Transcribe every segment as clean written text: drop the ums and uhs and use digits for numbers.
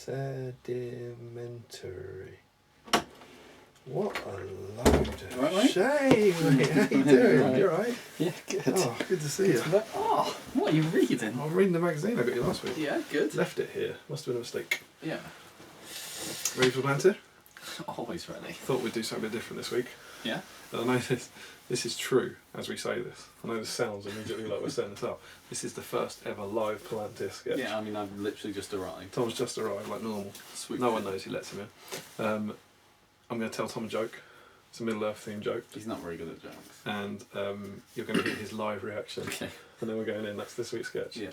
Sedimentary. What a load of right, shame, mate. How you doing? Right. You alright? Yeah, good. Oh, good to see you. Oh, what are you reading? I'm reading the magazine I got you last week. Yeah, good. Left it here. Must have been a mistake. Yeah. Ready for Palantir? Always ready. Thought we'd do something a bit different this week. Yeah? And I know this is true as we say this. I know this sounds immediately like we're setting this up. This is the first ever live Palantir sketch. Yeah, I mean, I've literally just arrived. Tom's just arrived like normal. Sweet. No one knows he lets him in. I'm going to tell Tom a joke. It's a Middle Earth themed joke. He's not very good at jokes. And you're going to hear his live reaction. Okay. And then we're going in. That's this week's sketch. Yeah.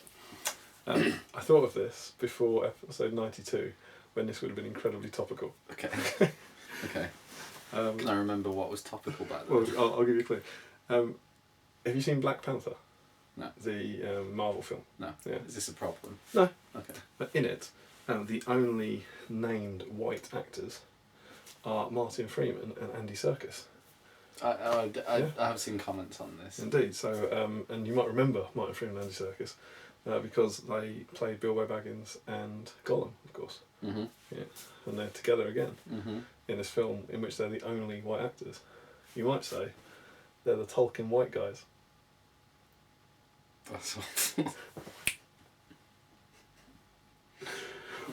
I thought of this before episode 92, when this would have been incredibly topical. Okay. Okay. Can I remember what was topical back then? Well, I'll give you a clue. Have you seen Black Panther? No. The Marvel film? No. Yeah. Is this a problem? No. Okay. But in it, the only named white actors are Martin Freeman and Andy Serkis. I have seen comments on this. Indeed. So, and you might remember Martin Freeman and Andy Serkis because they played Bilbo Baggins and Gollum, of course. Mm-hmm. Yeah. And they're together again Mm-hmm. in this film in which they're the only white actors. You might say they're the Tolkien white guys. That's awful.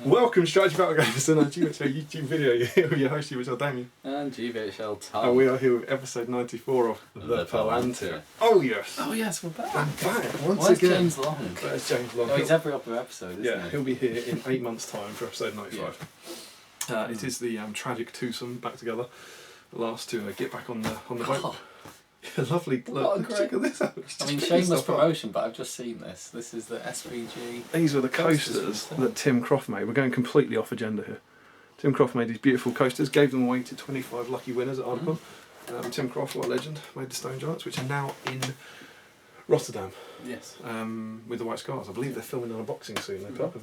Welcome, Strategy Battle Games, to our GBHL YouTube video. You're here with your host, GBHL Damian. And GBHL Tom. And we are here with episode 94 of The Palantir. Oh yes! Oh yes, we're back. I'm back once Where's again. James Long? There's James Long. Oh, he's every other episode, isn't Yeah, he? he'll be here in 8 months' time for episode 95. It is the tragic twosome back together. The last to get back on the boat. Oh, Yeah, lovely. What a Look, great- check this out. He's I just mean, picking shameless stuff up. promotion, but I've just seen this. This is the SVG. These were the Coasters coasters from that Tim Croft made. We're going completely off agenda here. Tim Croft made these beautiful coasters, gave them away to 25 lucky winners at Ardcon. Tim Croft, what a legend, made the Stone Giants, which are now in Rotterdam Yes. with the White Scars. I believe they're filming an unboxing soon. They put up a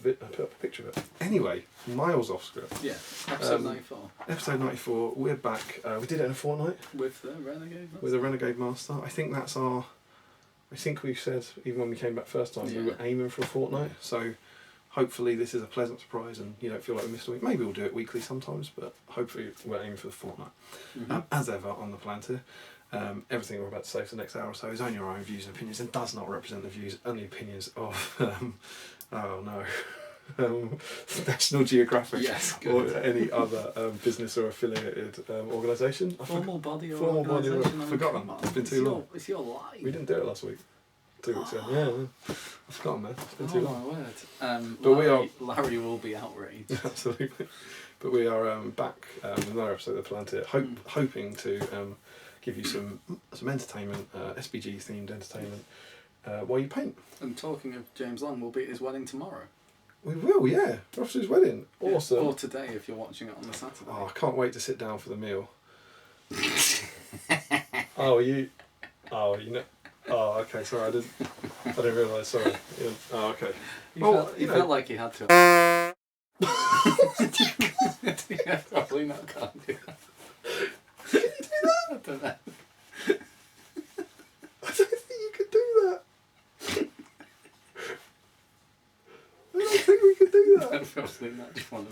picture of it. Anyway, miles off script. Yeah. Episode 94. Episode 94, we're back. We did it in a fortnight With the Renegade. with the Renegade Master. I think that's our... I think we said, even when we came back first time, we Yeah. were aiming for a fortnight. So hopefully this is a pleasant surprise and you don't feel like we missed a week. Maybe we'll do it weekly sometimes, but hopefully we're aiming for the fortnight. As ever on the Palantir, everything we're about to say for the next hour or so is only our own views and opinions and does not represent the views and the opinions of, National Geographic Yes, or good. any other business or affiliated organisation. Formal body or Formal body or- organisation. I mean, forgotten. come on. It's been too long. It's your life. We didn't do it last week. 2 weeks ago. Yeah, I've forgotten, man. It's been too Oh long. my word. But Larry will be outraged. Absolutely. But we are back with another episode of the Palantir, hoping to give you some entertainment, SBG themed entertainment, while you paint. And talking of James Long, we'll be at his wedding tomorrow. We will, yeah. We're off to his wedding. Awesome. Or today if you're watching it on the Saturday. Oh, I can't wait to sit down for the meal. Oh, you know. Oh, okay. Sorry, I didn't realise. Sorry. Yeah. Oh, okay. You felt like you had to. Yeah, probably not. Can't do that. Can you do that? I don't know. I don't think you could do that. I don't think we could do that. Probably not. Just one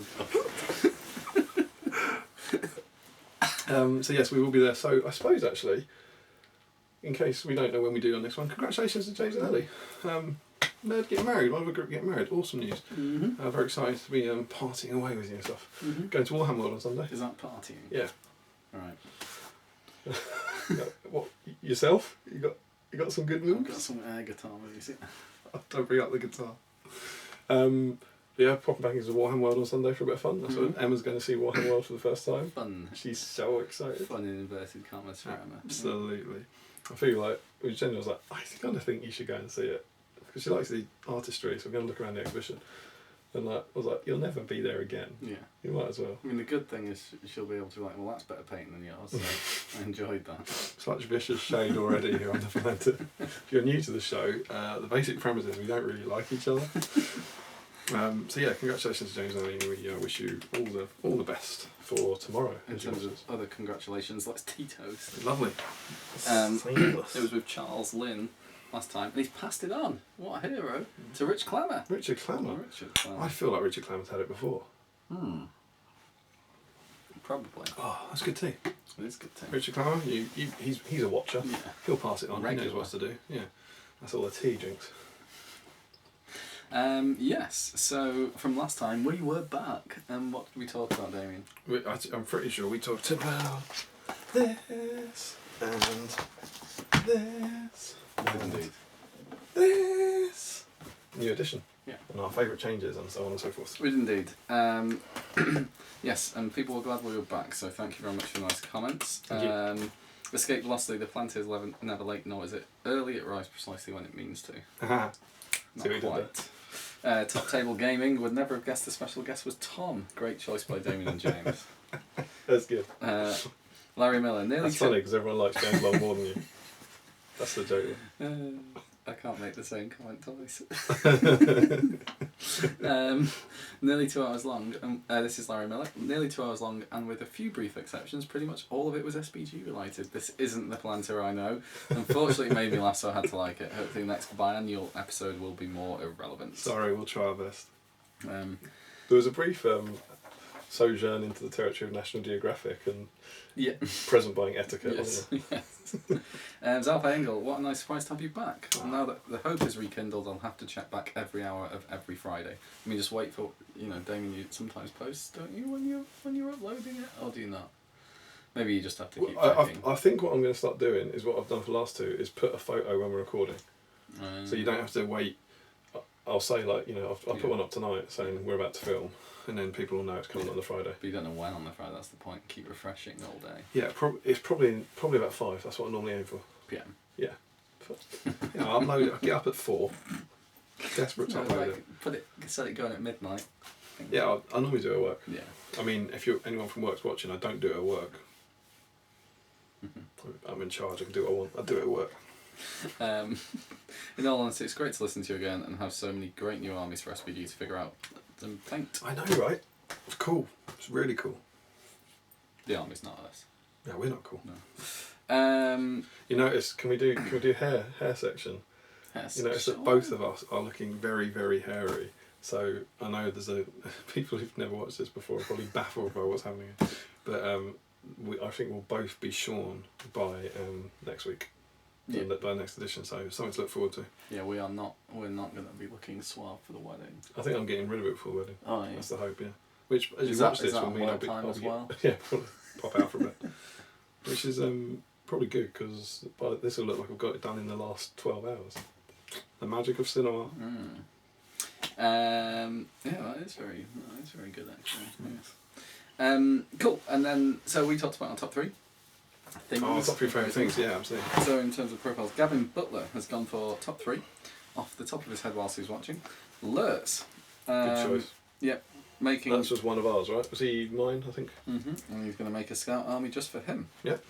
of So yes, we will be there. So I suppose actually, in case we don't know when we do on this one, congratulations to James and Ellie. They're getting married. One of the group getting married. Awesome news. Mm-hmm. Very excited to be partying away with you and stuff. Mm-hmm. Going to Warhammer World on Sunday. Is that partying? Yeah. Right. What yourself? You got some good I've moves? got some air guitar music. Don't bring up the guitar. Yeah, popping back into Warhammer World on Sunday for a bit of fun. That's what Emma's going to see Warhammer World for the first time. Fun. She's so excited. Fun in inverted commas for Emma. Absolutely. I feel like, Jenny was like, I kind of think you should go and see it. Because she likes the artistry, so we're going to look around the exhibition. And I was like, you'll never be there again. Yeah. You might as well. I mean, the good thing is she'll be able to be like, well, that's better painting than yours. So I enjoyed that. Such vicious shade already here on the Palantir. If you're new to the show, the basic premise is we don't really like each other. So yeah, congratulations to James and Ellie. We wish you all the best for tomorrow. In terms of other congratulations, that's Tito's. Lovely. It was with Charles Lynn last time, and he's passed it on. What a hero. To Rich Clemmer. Richard Clemmer. Richard Clemmer. I feel like Richard Clemmer's had it before. Probably. Oh, that's good tea. It is good tea. Richard Clower, he's a watcher. Yeah. He'll pass it on. Regular. He knows what to do. Yeah, that's all the tea he drinks. Yes, so from last time we were back, and what did we talk about, Damian? I'm pretty sure we talked about this and this and Indeed. this. New edition. Yeah. And our favourite changes and so on and so forth. We did indeed. Yes, and people were glad we were back, so thank you very much for the nice comments. Thank you. Escape velocity, the Palantir is never late, nor is it early, it arrives precisely when it means to. Haha. Not See what he did quite. Top Table Gaming would never have guessed the special guest was Tom. Great choice by Damian and James. That's good. Larry Miller, nearly That's funny because everyone likes James Long more than you. That's the joke. I can't make the same comment twice. Nearly 2 hours long. This is Larry Miller. Nearly 2 hours long, and with a few brief exceptions, pretty much all of it was SBG related. This isn't the Palantir I know. Unfortunately, it made me laugh, so I had to like it. Hopefully, the next biannual episode will be more irrelevant. Sorry, we'll try our best. Um, There was a brief sojourn into the territory of National Geographic and yeah. present buying etiquette, Yes. wasn't Yes. Zalfa Engel, what a nice surprise to have you back. And now that the hope is rekindled, I'll have to check back every hour of every Friday. I mean, just wait for, Damien, you sometimes post, don't you, when you're uploading it? Or do you not? Maybe you just have to keep checking. I think what I'm going to start doing is what I've done for the last two, is put a photo when we're recording. So you don't have to wait. I'll say, like, I'll put one up tonight saying we're about to film, and then people will know it's coming on the Friday. But you don't know when on the Friday, that's the point. Keep refreshing all day. Yeah, it's probably about 5. That's what I normally aim for. PM. Yeah. I'll upload it. I get up at 4. Desperate to upload it. Set it going at midnight. Yeah, I normally do it at work. Yeah. I mean, if anyone from work's watching, I don't do it at work. I'm in charge. I can do what I want. I do it at work. In all honesty, it's great to listen to you again and have so many great new armies for SBG to figure out and paint. I know, right? It's cool. It's really cool. The army's not us. No, we're not cool. No. You notice? Can we do hair section? You notice that both of us are looking very, very hairy. So I know there's people who've never watched this before are probably baffled by what's happening. But I think we'll both be shorn by next week. Yeah. By next edition, so something to look forward to. Yeah, we're not going to be looking suave for the wedding. I think I'm getting rid of it for the wedding. Oh, yeah. That's the hope, yeah. Which, as Is you that- watch is this, that will on mean work I'll be time as well? Yeah, probably pop out for a bit. Which is probably good because this will look like I've got it done in the last 12 hours. The magic of cinema. Yeah, that is very good actually. Yes. Cool. And then so we talked about our top 3 things. Oh, top 3 favourite things. Yeah, absolutely. So in terms of profiles, Gavin Butler has gone for top 3 off the top of his head whilst he's watching. Lurz. Good choice. Yep. Making. That was one of ours, right? Was he mine? I think. And he's going to make a scout army just for him. Yep.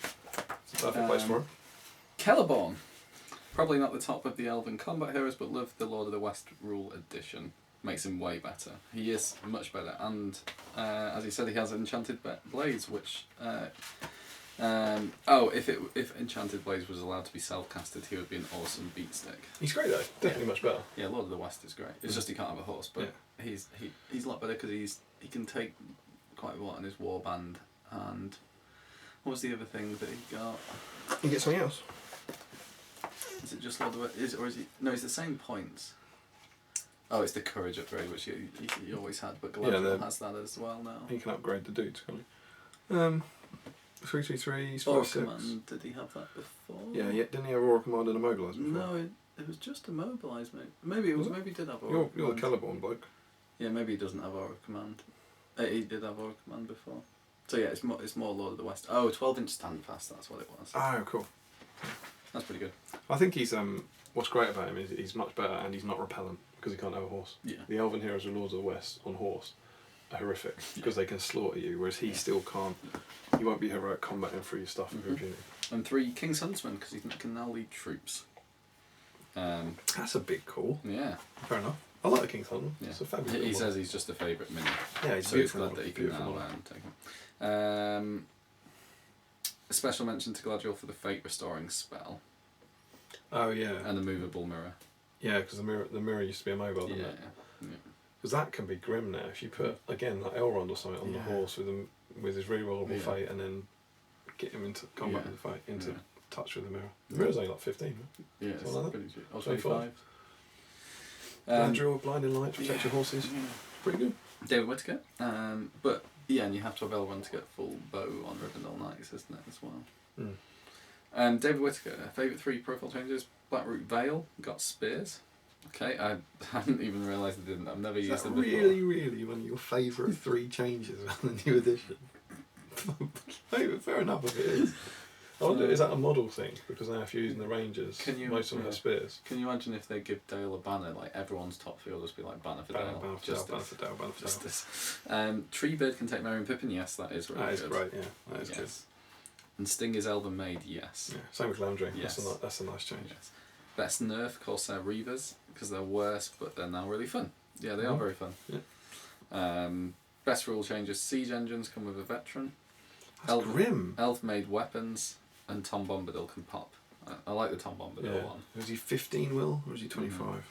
It's a perfect place for him. Celeborn. Probably not the top of the Elven combat heroes, but love the Lord of the West Rule edition. Makes him way better. He is much better, and as he said, he has enchanted blades, which if enchanted blades was allowed to be self-casted, he would be an awesome beat stick. He's great though. Definitely much better. Yeah, Lord of the West is great. It's just he can't have a horse, but he's a lot better because he can take quite a lot in his warband. And what was the other thing that he got? You get something else. Is it just Lord of the West? Or is he? No, it's the same points. Oh, it's the courage upgrade, which you always had, but Galadriel has that as well now. You can upgrade the dudes, can't you? 333, Aura 5, 6. Command, did he have that before? Yeah, didn't he have Aura Command and Immobilise before? No, it was just Immobilise, mate. Maybe it was. Maybe he did have Aura You're Command. the Celeborn bloke. Yeah, maybe he doesn't have Aura Command. He did have Aura Command before. So yeah, it's more Lord of the West. Oh, 12-inch standfast, that's what it was. Oh, cool. That's pretty good. I think he's what's great about him is he's much better and he's not repellent because he can't have a horse. Yeah. The Elven heroes of Lords of the West on horse are horrific because they can slaughter you, whereas he still can't. He won't be heroic combat and free stuff if you're puny. And 3 King's Huntsman because he can now lead troops. That's a big call. Yeah. Fair enough. I like the King's Huntsman. Yeah. It's a fabulous He model. says he's just a favourite mini. Yeah, he's so beautiful. Glad that he can now take him. A special mention to Galadriel for the fate restoring spell. Oh yeah. And the movable mirror. Yeah, because the mirror used to be immobile, didn't it? Because that can be grim now. If you put, again, like Elrond or something on the horse with his rerollable fate, and then get him into combat with the fate, into touch with the mirror. The mirror's only like 15, right? Yeah, it's like pretty cheap. Or 25. Galadriel, blinding lights, protect your horses. Pretty good. David Whittaker. But yeah, and you have to have Elrond to get full bow on Rivendell Knights, isn't it, as well? David Whittaker, favourite 3 profile changes: Blackroot Vale, got spears. Okay, I hadn't even realised I didn't. I've never used them before. Really one of your favourite 3 changes on the new edition? Fair enough if it is. I wonder, is that a model thing? Because now if you're using the Rangers, most of them have spears. Can you imagine if they give Dale a banner, like everyone's top 3 will just be like banner for Dale? Banner for Dale, banner for Dale. Treebird can take Merry and Pippin, yes, that is really good. That is great, yeah, that is good. And Sting is Elven Maid, yes. Yeah, same with Loundry, yes. That's a nice change. Yes. Best nerf, Corsair Reavers, because they're worse, but they're now really fun. Yeah, they are very fun. Yeah. Best rule changes, Siege Engines come with a veteran. That's grim. Elf-made weapons, and Tom Bombadil can pop. I like the Tom Bombadil one. Was he 15 will, or was he 25?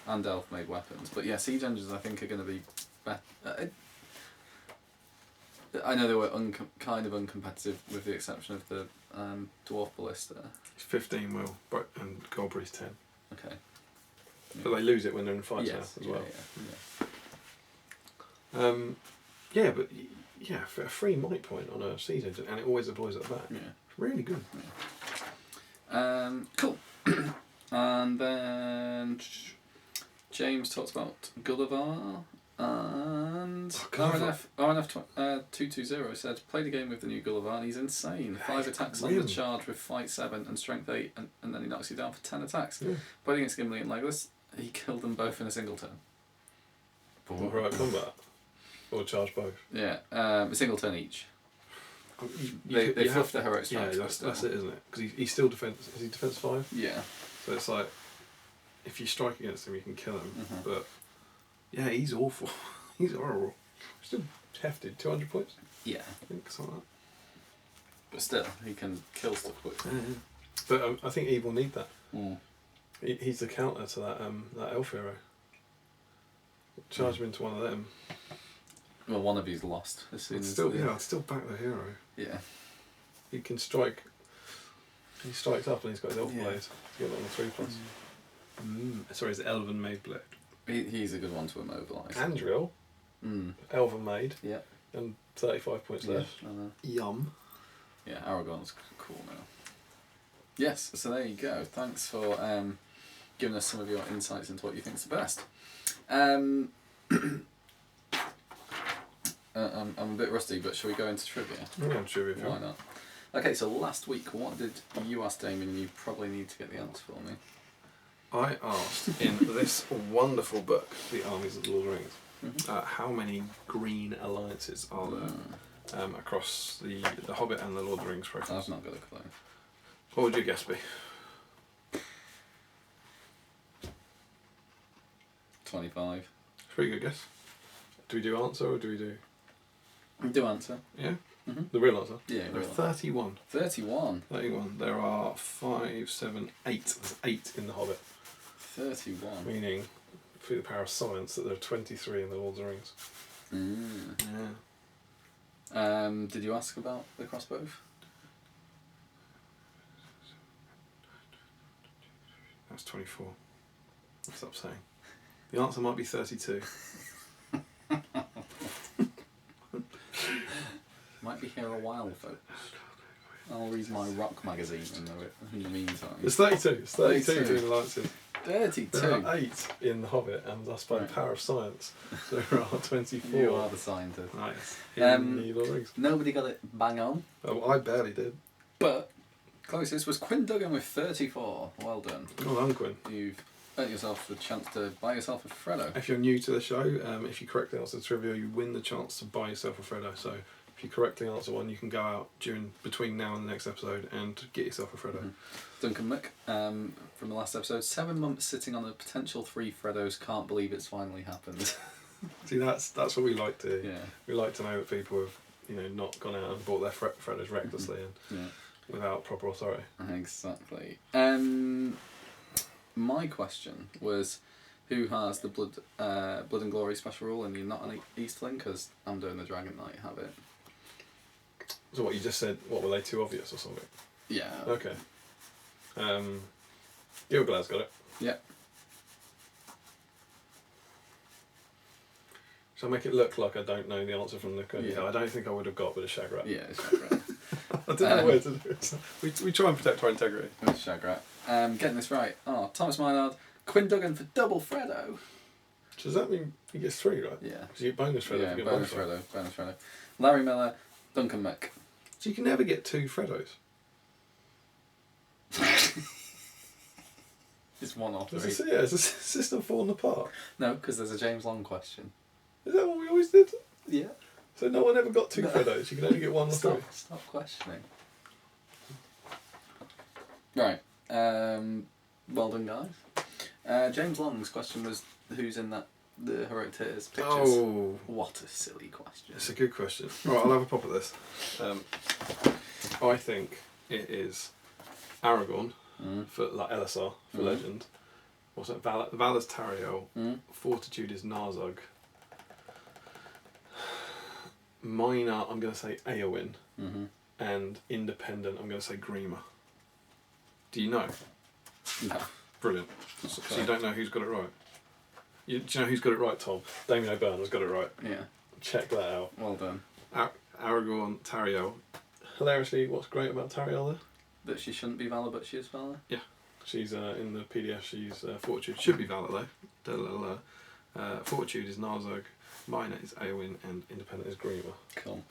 And elf-made weapons. But yeah, Siege Engines I think are going to be better. I know they were kind of uncompetitive with the exception of the Dwarf Ballista. He's 15 will, and Goldberry's 10. Okay. But they lose it when they're in fights now as well. Yeah. But for a free might point on a Siege Engine, and it always deploys at the back. Yeah. It's really good. Yeah. Cool. And then James talks about Gulliver, and RNF 220 said played a game with the new Gulliver and he's insane. 5 attacks on the charge with fight 7 and strength 8, and then he knocks you down for 10 attacks. Yeah. Played against Gimli and Legolas, he killed them both in a single turn. Or heroic combat, or charge both. Yeah, a single turn each. They fluff the heroic strikes. Yeah, that's it, isn't it? Because he's still defense. Is he defense 5? Yeah. So it's like, if you strike against him, you can kill him. But yeah, he's awful. He's horrible. Still hefted. 200 points. Yeah. I think something like that. But still, he can kill stuff quickly. Yeah. But I think Eve will need that. Mm. He's the counter to that elf hero. Charge him into one of them. Well, one of you's lost as soon as. I'd still back the hero. Yeah. He can strike. He strikes up and he's got his elf blade. He's got it on the 3+. Sorry, it's Elven Maid blade. He's a good one to immobilise. Andriel. Elven Maid. Yeah. And 35 points left. Yum. Yeah, Aragorn's cool now. Yes, so there you go. Thanks for giving us some of your insights into what you think's the best. I'm a bit rusty, but shall we go into trivia? Yeah, I'm sure if you Why not? Okay, so last week, what did you ask Damian? You probably need to get the answer for me. I asked in this wonderful book, The Armies of the Lord of the Rings, how many green alliances are there across the Hobbit and the Lord of the Rings profiles? I've not got a clue. What would your guess be? 25. It's a pretty good guess. Do we do answer or do we do... Do answer. Yeah? The real answer? Yeah, there are 31. 31? 31. There are 5, 7, 8. There's 8 in the Hobbit. 31. Meaning, through the power of science, that there are 23 in the Lord of the Rings. Yeah. Did you ask about the crossbow? That's 24. Stop saying. The answer might be 32. Might be here a while, folks. I'll read my rock magazine in the meantime. It's 32. It's 32 green alliances. 32? There are 8 in The Hobbit, and thus by the power of science, there are 24. You are the scientist. Nice. In the Lord of the Rings. Nobody got it bang on. Oh, I barely did. But closest was Quinn Duggan with 34. Well done. Well done, Quinn. You've earned yourself the chance to buy yourself a Freddo. If you're new to the show, if you correctly answer the trivia, you win the chance to buy yourself a Freddo. So if you correctly answer one, you can go out between now and the next episode and get yourself a Freddo. Duncan Mick, from the last episode, 7 months sitting on a potential 3 Freddos, can't believe it's finally happened. See, that's what we like to do. Yeah. We like to know that people have not gone out and bought their Freddos recklessly and without proper authority. Exactly. My question was, Who has the Blood and Glory special rule and you're not an Eastling? Because I'm doing the Dragon Knight habit. So what you just said? What were they too obvious or something? Yeah. Okay. Gilgalad's got it. Yeah. Shall I make it look like I don't know the answer from the question? Yeah. I don't think I would have got with a Shagrat. Yeah, it's Shagrat. I didn't know where to do it. We try and protect our integrity. It's Shagrat. Getting this right. Oh, Thomas Maynard, Quinn Duggan for double Freddo. So does that mean he gets 3, right? Yeah. Because you get bonus Freddo Yeah, if you get bonus both right. Freddo. Bonus Freddo. Larry Miller, Duncan Mick. So you can never get 2 Freddos. It's 1 or 3. Is the system falling apart? No, because there's a James Long question. Is that what we always did? Yeah. So no one ever got 2 Freddos. You can only get 1 or 3. Stop questioning. Right. Well done, guys. James Long's question was who's in the Heroic Tears pictures. Oh, What a silly question. it's a good question. Right, I'll have a pop at this. I think it is Aragorn for like LSR for Legend. What's it? Valor's Tariel. Fortitude is Narzug. Minor, I'm going to say Eowyn. And Independent, I'm going to say Grima. Do you know? No. Brilliant. So you don't know who's got it right? Do you know who's got it right, Tom? Damian O'Byrne's got it right. Yeah. Check that out. Well done. Aragorn, Tariel. Hilariously, what's great about Tariel there? That she shouldn't be Valor, but she is Valor? Yeah. She's in the PDF, she's Fortitude. Should be Valor though. Fortitude is Narzug, Minor is Eowyn, and Independent is Grima. Cool.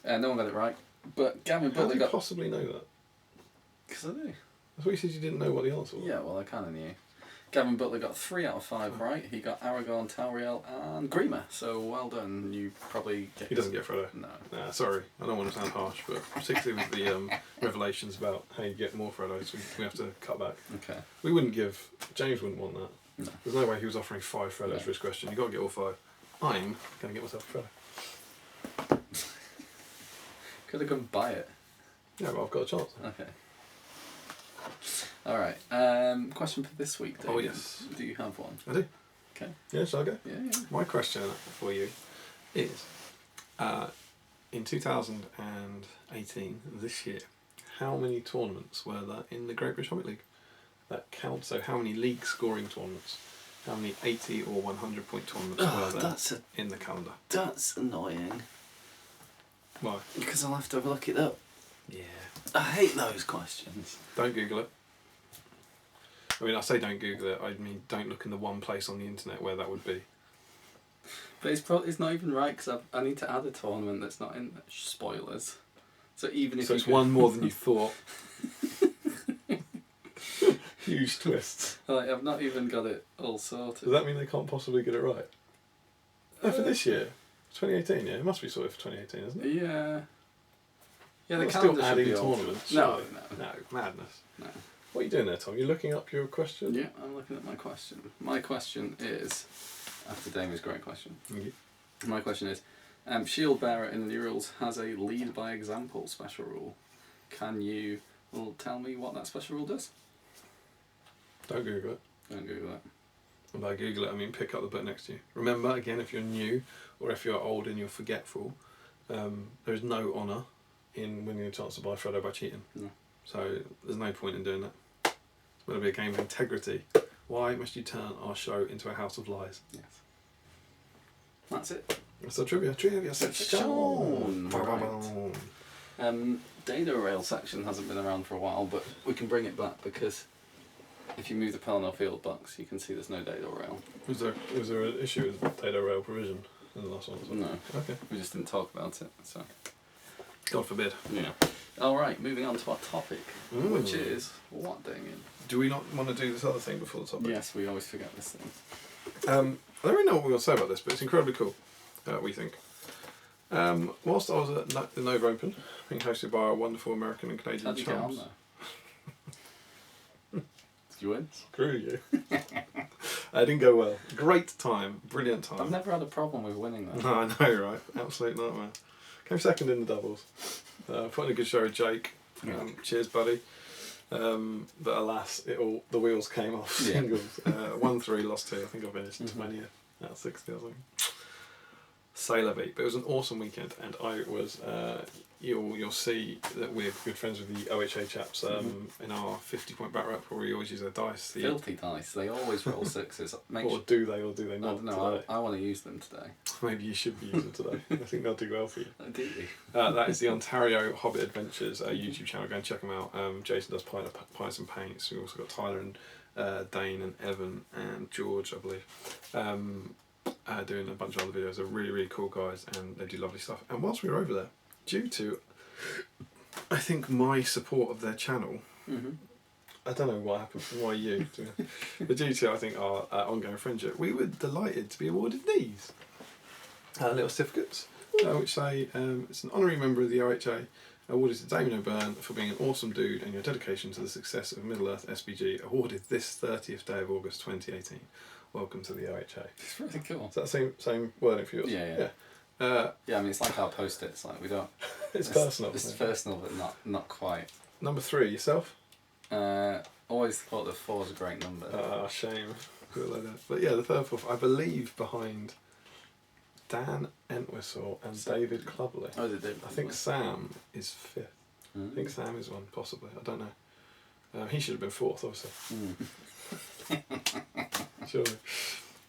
No one got it right. But Gavin How Butler do you got... possibly know that? Because I do. I thought you said you didn't know what the answer was. Yeah, well, I kind of knew. Gavin Butler got 3 out of 5 right. He got Aragorn, Tauriel, and Grima. So well done. You probably get... He doesn't get Frodo. No. Nah, sorry. I don't want to sound harsh, but particularly with the revelations about how you get more Frodos, we have to cut back. Okay. We wouldn't give... James wouldn't want that. No. There's no way he was offering 5 Frodos No. for his question. You've got to get all 5. I'm going to get myself a Frodo. Could have come buy it. Yeah, but I've got a chance. Okay. Alright. Question for this week, Dave. Oh, yes. Do you have one? I do. Okay. Yeah, shall I go? Yeah. My question for you is, in 2018, this year, how many tournaments were there in the Great British Hobbit League? That counts, so how many league scoring tournaments? How many 80 or 100 point tournaments were there in the calendar? That's annoying. Why? Because I'll have to look it up. Yeah. I hate those questions. Don't Google it. I mean, I say don't Google it, I mean don't look in the one place on the internet where that would be. But it's not even right because I need to add a tournament that's not in spoilers. So even if So it's one more than you thought. Huge twists. Like, I've not even got it all sorted. Does that mean they can't possibly get it right? No, for this year. 2018, yeah? It must be sorted for 2018, isn't it? Yeah. Yeah, the You're calendar still should adding be altered. tournaments. No, surely. no. No, madness. No. What are you doing there, Tom? You're looking up your question? Yeah, I'm looking at my question. My question is, after Damian's great question, my question is, Shield Bearer in the new rules has a lead by example special rule. Can you tell me what that special rule does? Don't Google it. Don't Google it. And by Google it, I mean pick up the book next to you. Remember, again, if you're new or if you're old and you're forgetful, there is no honour in winning a chance to buy Frodo by cheating. No. So there's no point in doing that. It's going to be a game of integrity. Why must you turn our show into a house of lies? Yes. That's it. That's the trivia. Trivia section. Right. Data rail section hasn't been around for a while, but we can bring it back because if you move the Palantir field box, you can see there's no data rail. Was there an issue with data rail provision in the last one? No. Okay. We just didn't talk about it, so. God forbid. Yeah. Alright, moving on to our topic, which is what, Damian? Do we not want to do this other thing before the topic? Yes, we always forget this thing. I don't really know what we want to say about this, but it's incredibly cool, we think. Whilst I was at the Nova Open, being hosted by our wonderful American and Canadian How'd you get on chums. there? Did you win? Screw you. I didn't go well. Great time, brilliant time. I've never had a problem with winning though. No, I know, right? Absolute nightmare. Came second in the doubles. Put in a good show with Jake. Cheers, buddy. But alas, the wheels came off singles. 1-3, lost 2. I think I finished 20th out of 60 or something. Sailor beat, but it was an awesome weekend, and I was. You'll see that we're good friends with the OHA chaps in our 50-point bat rep, where we always use their dice. Filthy dice. They always roll 6s. Or do they not? I don't know. I want to use them today. Maybe you should be using them today. I think they'll do well for you. Do you? That is the Ontario Hobbit Adventures YouTube channel. Go and check them out. Jason does pints and paints. We've also got Tyler and Dane and Evan and George, I believe, doing a bunch of other videos. They're really, really cool guys, and they do lovely stuff. And whilst we were over there, due to, I think, my support of their channel, I don't know what happened, why you, but due to, I think, our ongoing friendship, we were delighted to be awarded these little certificates, which say it's an honorary member of the OHA, awarded to Damian O'Byrne for being an awesome dude and your dedication to the success of Middle Earth SBG, awarded this 30th day of August 2018. Welcome to the OHA. It's really cool. Is that the same wording for yours? Yeah. I mean, it's like our post-its. Like we don't. It's personal. It's personal, but not quite. Number 3, yourself. Always thought that 4 is a great number. Shame. But yeah, the 3rd, 4th, I believe, behind Dan Entwistle and David Clubley. Oh, is it David? I think Sam is 5th. I think Sam is 1, possibly. I don't know. He should have been 4th, obviously. Surely.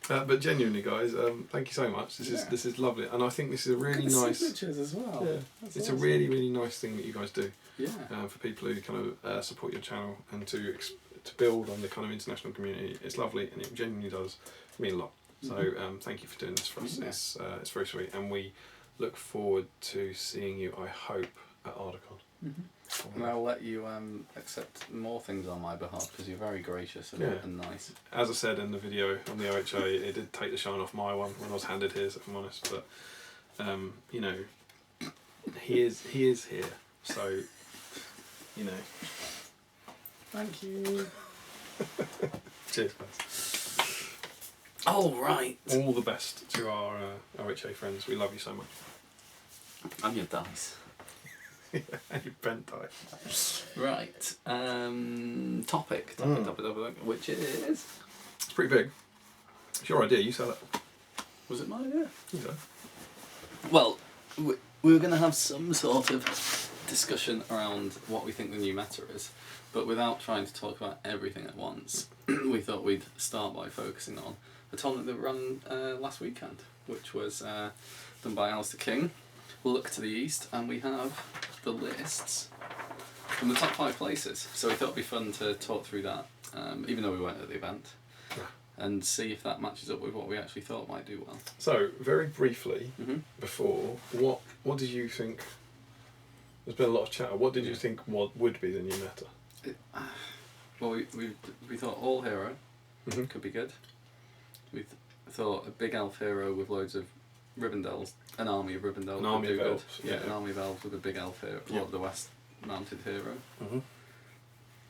But genuinely, guys, thank you so much. This is lovely, and I think this is a really nice. Signatures as well. Yeah, it's awesome. A really, really nice thing that you guys do. Yeah. For people who kind of support your channel and to build on the kind of international community, it's lovely, and it genuinely does mean a lot. So thank you for doing this for us. Yeah. It's very sweet, and we look forward to seeing you, I hope, at Ardacon. And I'll let you accept more things on my behalf because you're very gracious and nice. As I said in the video on the OHA, it did take the shine off my one when I was handed his, if I'm honest. But you know, he is here, so you know. Thank you. Cheers, guys. All right. All the best to our OHA friends. We love you so much. And your dice. And your bent dice. Right. Topic, which is... It's pretty big. It's your idea, you sell it. Was it my idea? Yeah. Well, we were going to have some sort of discussion around what we think the new meta is, but without trying to talk about everything at once, we thought we'd start by focusing on the tournament that ran last weekend, which was done by Alistair King. We'll look to the east, and we have the lists from the top 5 places. So we thought it'd be fun to talk through that, even though we weren't at the event, and see if that matches up with what we actually thought might do well. So, very briefly, before, what did you think? There's been a lot of chatter. What did you think would be the new meta? Well, we thought all hero could be good. We thought a big elf hero with loads of Rivendell's, an army of Rivendell. An army of elves. Yeah, an army of elves with a big elf hero, Lord of the West mounted hero.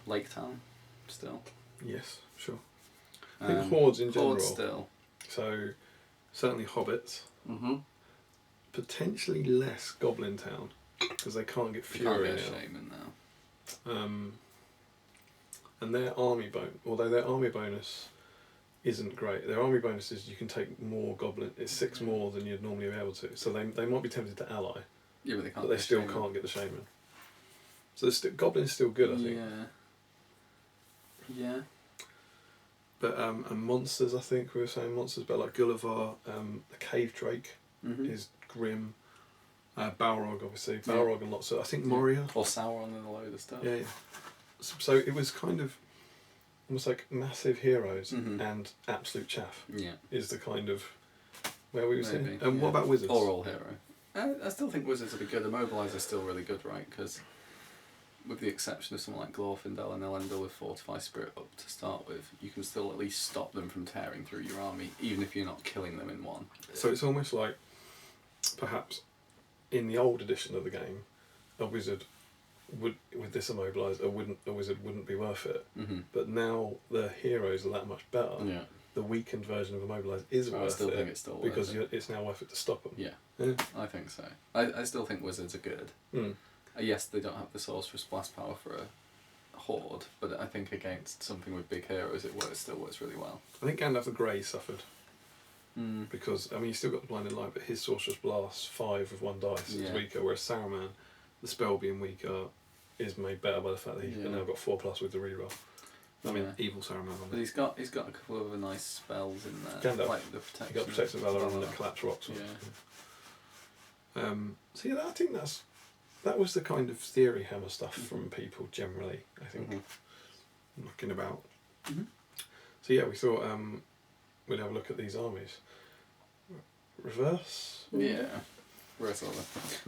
Lake Town, still. Yes, sure. I think hordes in general. Hordes still. So, certainly hobbits. Potentially less Goblin Town, because they can't get Fury now. Shaman now. And their army although their army bonus isn't great. Their army bonus is you can take more goblin. It's 6 more than you'd normally be able to. So they might be tempted to ally. Yeah, but they can't. But they still can't get the shaman. So goblin's still good, I think. Yeah. But and monsters, I think we were saying monsters, but like Gulliver, the Cave Drake is grim. Balrog, obviously. Balrog and lots of. I think Moria. Or Sauron and a load of stuff. Yeah. So it was kind of almost like massive heroes and absolute chaff. Yeah. Is the kind of where we were saying. And what about wizards? Or all hero. I still think wizards would be good. Immobilizer's still really good, right? Because with the exception of someone like Glorfindel and Elendil with Fortify Spirit up to start with, you can still at least stop them from tearing through your army, even if you're not killing them in one. So it's almost like, perhaps, in the old edition of the game, a wizard would, with this immobilizer, a wizard wouldn't be worth it. But now the heroes are that much better. Yeah. The weakened version of immobilizer is worth it. I still think it's still worth it. It's now worth it to stop them. Yeah, I think so. I still think wizards are good. Yes, they don't have the sorcerer's blast power for Horde, but I think against something with big heroes, it still works really well. I think Gandalf the Grey suffered. Because, I mean, he's still got the Blinding Light, but his Sorcerer's Blast 5 with 1 dice is weaker, whereas Saruman, the spell being weaker, is made better by the fact that he's now got 4+ with the reroll. I mean, evil Saruman. But he's got a couple of other nice spells in there. Gandalf. Like the protection. He got Protective Valor and the Collapse Rocks. So yeah, I think that was the kind of theory hammer stuff from people generally, I think, looking about. So yeah, we thought we'd have a look at these armies. Reverse? Yeah. Reverse order.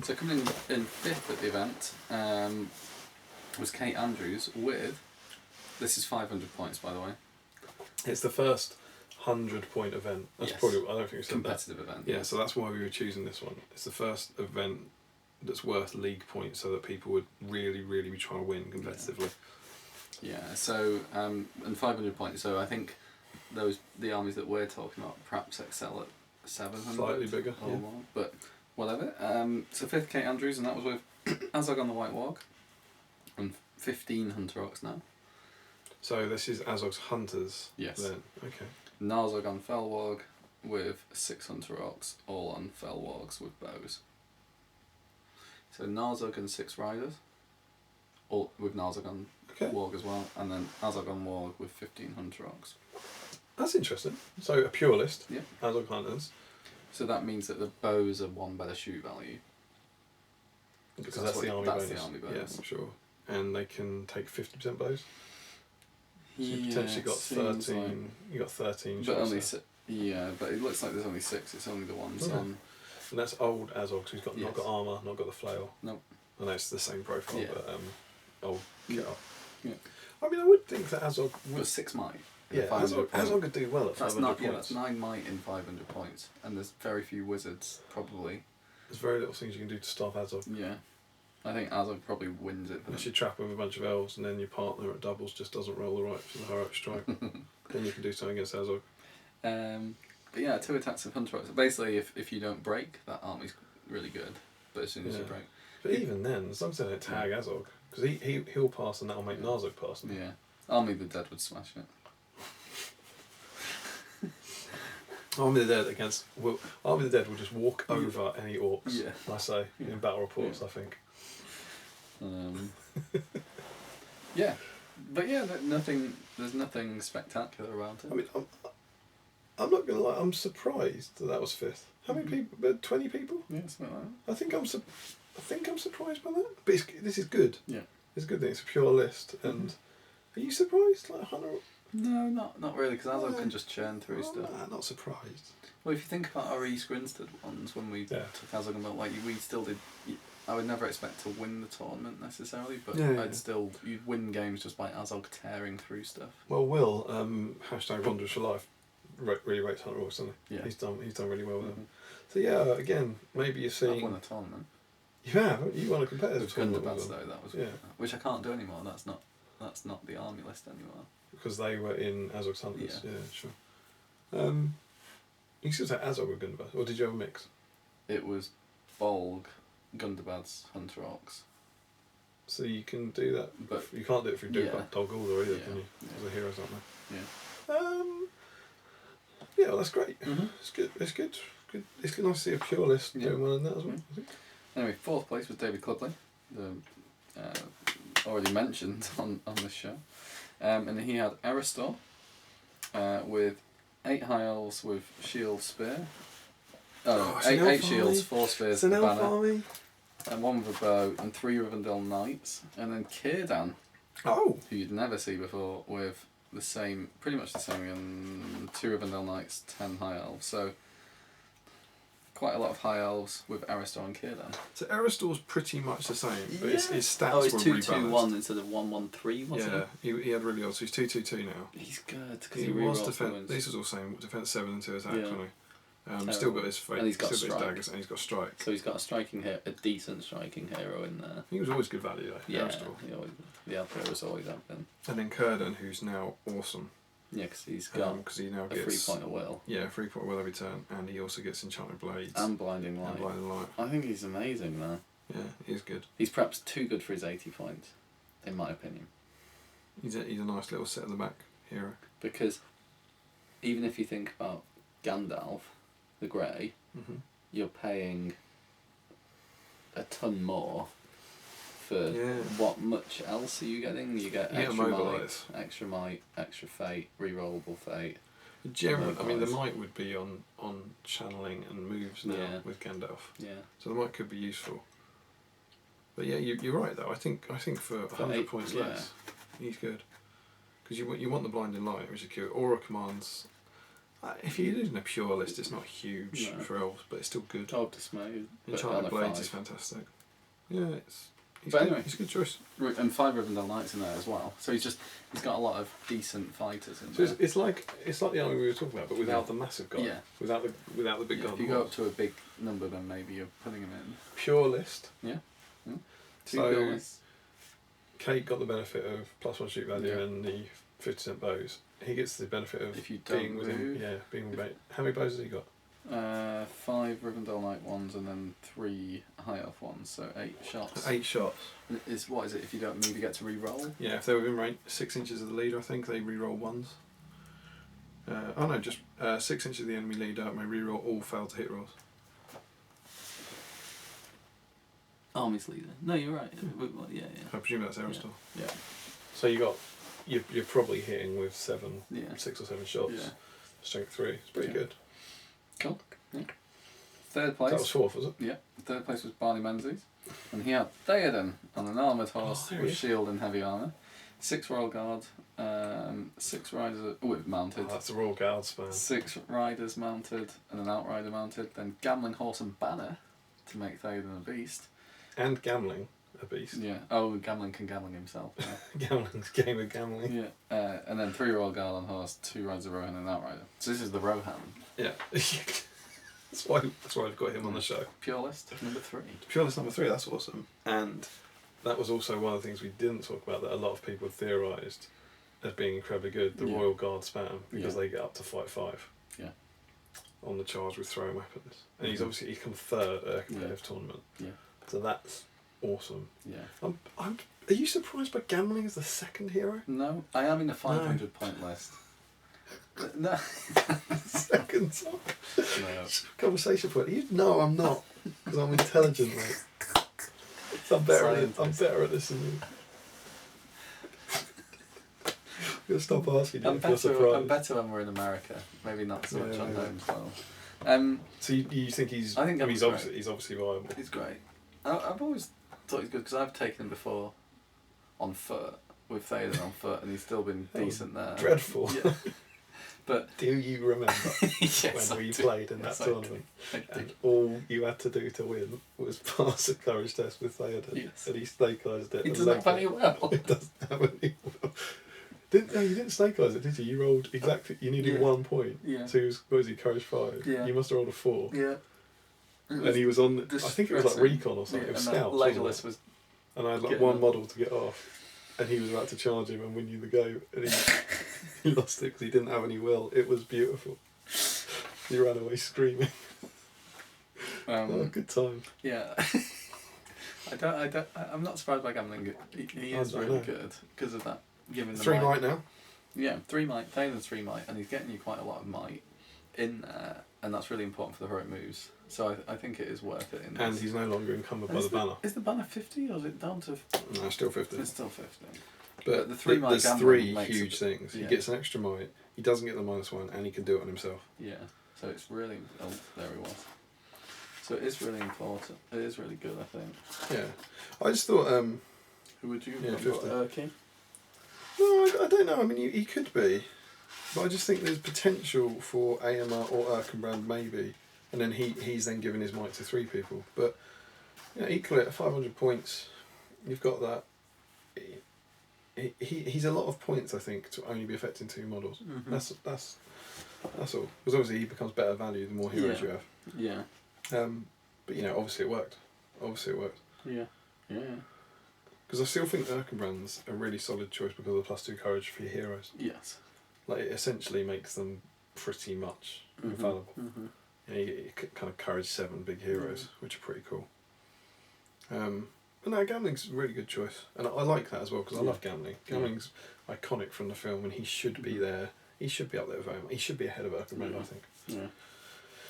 So coming in 5th at the event was Kate Andrews with, this is 500 points by the way. It's the first 100-point event. That's probably, I don't think it's competitive event. Yeah, so that's why we were choosing this one. It's the first event that's worth league points, so that people would really, really be trying to win competitively. Yeah. So and 500 points. So I think the armies that we're talking about perhaps excel at 700. Slightly bigger. Or more, but whatever. So 5th Kate Andrews, and that was with Azog on the White Warg, and 15 Hunter Orcs now. So this is Azog's Hunters. Yes. Then okay. Narzog on Fell Warg with 6 Hunter Orcs, all on Fell Wargs with bows. So Narzog and 6 Riders, all with Narzog on Warg as well, and then Azog on Warg with 15 Hunter Orcs. That's interesting. So a pure list. Yeah. Azog Hunters. So that means that the bows are 1 better shoot value. Because that's the army bonus. The army bonus. Yeah, sure. And they can take 50% bows. So you Yeah, potentially got 13. like, you got 13 but shots only there. but it looks like there's only 6. It's only the ones on. And that's old Azog, so he's got not got armour, not got the flail. Nope. I know it's the same profile, but old kit up. Yeah. I mean, I would think that Azog would. But 6 might. Yeah, Azog could do well at 500 points. Yeah, that's 9 might in 500 points, and there's very few wizards probably. There's very little things you can do to stop Azog. Yeah, I think Azog probably wins it. Unless you trap him with a bunch of elves, and then your partner at doubles just doesn't roll the right for the heroic strike. Then you can do something against Azog. But yeah, 2 attacks of Hunter Orcs. Basically, if you don't break, that army's really good. But as soon as you break. But even then, as long as they don't tag Azog, because he'll pass and that'll make Narzog pass. Yeah, Army of the Dead would smash it. Army of the Dead against Army of the Dead will just walk over any orcs. Yeah. I say in battle reports. I think. Yeah, but yeah, there's nothing spectacular around it. I mean, I'm not gonna lie. I'm surprised that was 5th. How many people? About 20 people. Yeah, something like that. I think I'm surprised by that. But this is good. Yeah, it's a good thing. It's a pure list. And are you surprised? Like 100. No, not really, because Azog can just churn through stuff. Nah, not surprised. Well, if you think about our East Grinstead ones, when we took Azog and built, we still did. I would never expect to win the tournament necessarily, but you'd win games just by Azog tearing through stuff. Well, Will #Wanderers for Life really rates Hunter Orcs, doesn't he? Yeah. He's done really well with them. So yeah, again, maybe you're seeing. I've won a tournament. You have. You won a competitive tournament. With though, that was which I can't do anymore. That's not the army list anymore. Because they were in Azog's Hunters. Yeah, sure. You can still say Azog with Gundabad, or did you have a mix? It was Bolg, Gundabad's Hunter Orcs. So you can do that, but you can't do it through Dol Guldur either, can you? Because the heroes aren't there. Yeah. Well, that's great. It's good. It's good. It's nice to see a pure list doing well in that as well. I think. Anyway, 4th place was David Clubley, already mentioned on this show, and he had Aristor with 8 high elves with shield spear. Eight shields, 4 spears, it's an elf army. And 1 with a bow, and 3 Rivendell Knights, and then Círdan, who you'd never see before, with pretty much the same, and 2 Rivendell Knights, 10 high elves. So quite a lot of high elves with Aristor and Círdan. So Aristor's pretty much the same, but his stats it's were 2-2-1 instead of 1-1-3, wasn't it? Yeah, he had really odd. So he's 2-2-2 now. He's good because he was defense. This was all same. Defense 7 and 2 attacks, wasn't he? Still got his and he's got daggers, and he's got strike. So he's got a decent striking hero in there. He was always good value though. Yeah, the Alpha heroes always have been. And then Círdan, who's now awesome. Yeah, because he's got he now gets 3 point of will. Yeah, 3 point of will every turn, and he also gets Enchanted Blades and Blinding Light. I think he's amazing there. Yeah, he's good. He's perhaps too good for his 80 points, in my opinion. He's a nice little set at the back hero. Because even if you think about Gandalf, the Grey, you're paying a ton more for what much else are you getting? You get extra might, extra fate, rerollable fate. Generally, I mean, the might would be on channeling and moves now with Gandalf. Yeah. So the might could be useful. But yeah, you're right though. I think for 100 points less, he's good. Because you want the blinding light, which is cute. Aura commands. If you're using a pure list, it's not huge for elves, but it's still good. Oh, dismay. Enchanted Blades is fantastic. Yeah, he's but good. anyway, he's a good choice. And 5 Rivendell Knights in there as well. So he's got a lot of decent fighters in there. So it's like the army we were talking about, but without the massive guy. Yeah. Without the big gun. If you go up to a big number, then maybe you're putting him in. Pure list. Yeah. Two So pure lists. Kate got the benefit of +1 shoot value and the 50% bows. He gets the benefit of if you don't being within. Yeah, being with mate. How many bows has he got? 5 Rivendell Knight ones and then 3 High Elf ones, so 8 shots. 8 shots. What is it if you don't move, you get to re-roll? Yeah, if they're within range 6 inches of the leader, I think they re-roll ones. Just 6 inches of the enemy leader may re-roll all failed to hit rolls. Army's leader. No, you're right. Yeah. I presume that's Aerostar. Yeah. So you're probably hitting with 6 or 7 shots. Yeah. Strength 3. It's pretty good. Cool. Yeah. Third place. That was 4th, was it? Yeah. Third place was Barney Menzies. And he had Theoden on an armoured horse with shield and heavy armour. 6 Royal Guard, 6 riders with mounted. Oh, that's the Royal Guard span. 6 riders mounted and an outrider mounted. Then Gambling Horse and Banner to make Theoden a beast. And Gambling a beast. Yeah. Oh, Gambling can gambling himself. Yeah. Gambling's game of gambling. Yeah. And then 3 Royal Guard on horse, 2 riders of Rohan and an outrider. So this is the Rohan. Yeah. That's why I've got him on the show. Pure list number 3. Pure list number 3, that's awesome. And that was also one of the things we didn't talk about that a lot of people theorised as being incredibly good, the Royal Guard spam, because they get up to fight 5. Yeah. On the charge with throwing weapons. And he's come 3rd at a competitive tournament. Yeah. So that's awesome. Yeah. Are you surprised by Gambling as the 2nd hero? No, I am in a 500 point list. No. 2nd song? No. Conversation point. No, I'm not. Because I'm intelligent, mate. I'm better at this than you. I'm going to stop asking you if you're surprised. I'm better when we're in America. Maybe not so much on home as well. So you think he's... I think he's obviously viable. He's great. I've always thought he's good because I've taken him before on foot, with Theoden on foot, and he's still been decent there. Dreadful. Yeah. But do you remember yes, when we played in that tournament? And all you had to do to win was pass a courage test with Theoden. Yes. And he snake eyes it. He doesn't have any well. It doesn't have any well. You didn't snake eyes it, did you? You rolled exactly. You needed 1 point. Yeah. So what was he? Courage 5. Yeah. You must have rolled a 4. Yeah. And he was on. I think it was like recon or something. Yeah, it was and scouts. Legolas was. And I had like 1 model to get off. And he was about to charge him and win you the game, and he lost it because he didn't have any will. It was beautiful. He ran away screaming. Good time. Yeah. I'm not surprised by Gambling. He is really good because of that. Giving the 3 might now. Yeah, 3 might. Theoden's 3 might, and he's getting you quite a lot of might in there, and that's really important for the heroic moves. So I think it is worth it. And he's no longer encumbered by the banner. Is the banner 50 or is it down to? No, still 50. It's still 50. But the 3 might there's 3 huge things. Yeah. He gets an extra might. He doesn't get the -1, and he can do it on himself. Yeah. So it's really. Oh, there he was. So it is really important. It is really good, I think. Yeah, I just thought. Who would you? Yeah, 50. Erky? No, I don't know. I mean, he could be, but I just think there's potential for AMR or Erkenbrand maybe, and then he's then giving his might to 3 people. But equally at 500 points, you've got that. He's a lot of points, I think, to only be affecting 2 models. Mm-hmm. That's all. Because obviously he becomes better value the more heroes you have. Yeah. But obviously it worked. Yeah. Yeah. Because I still think Erkenbrand's a really solid choice because of the +2 courage for your heroes. Yes. Like it essentially makes them pretty much infallible. Mm-hmm. You kind of courage 7 big heroes, which are pretty cool. No, gambling's a really good choice, and I like that as well because I Yeah. love gambling. Gambling's iconic from the film, and he should be there. He should be up there with him. He should be ahead of Erkenbrand, I think. Yeah.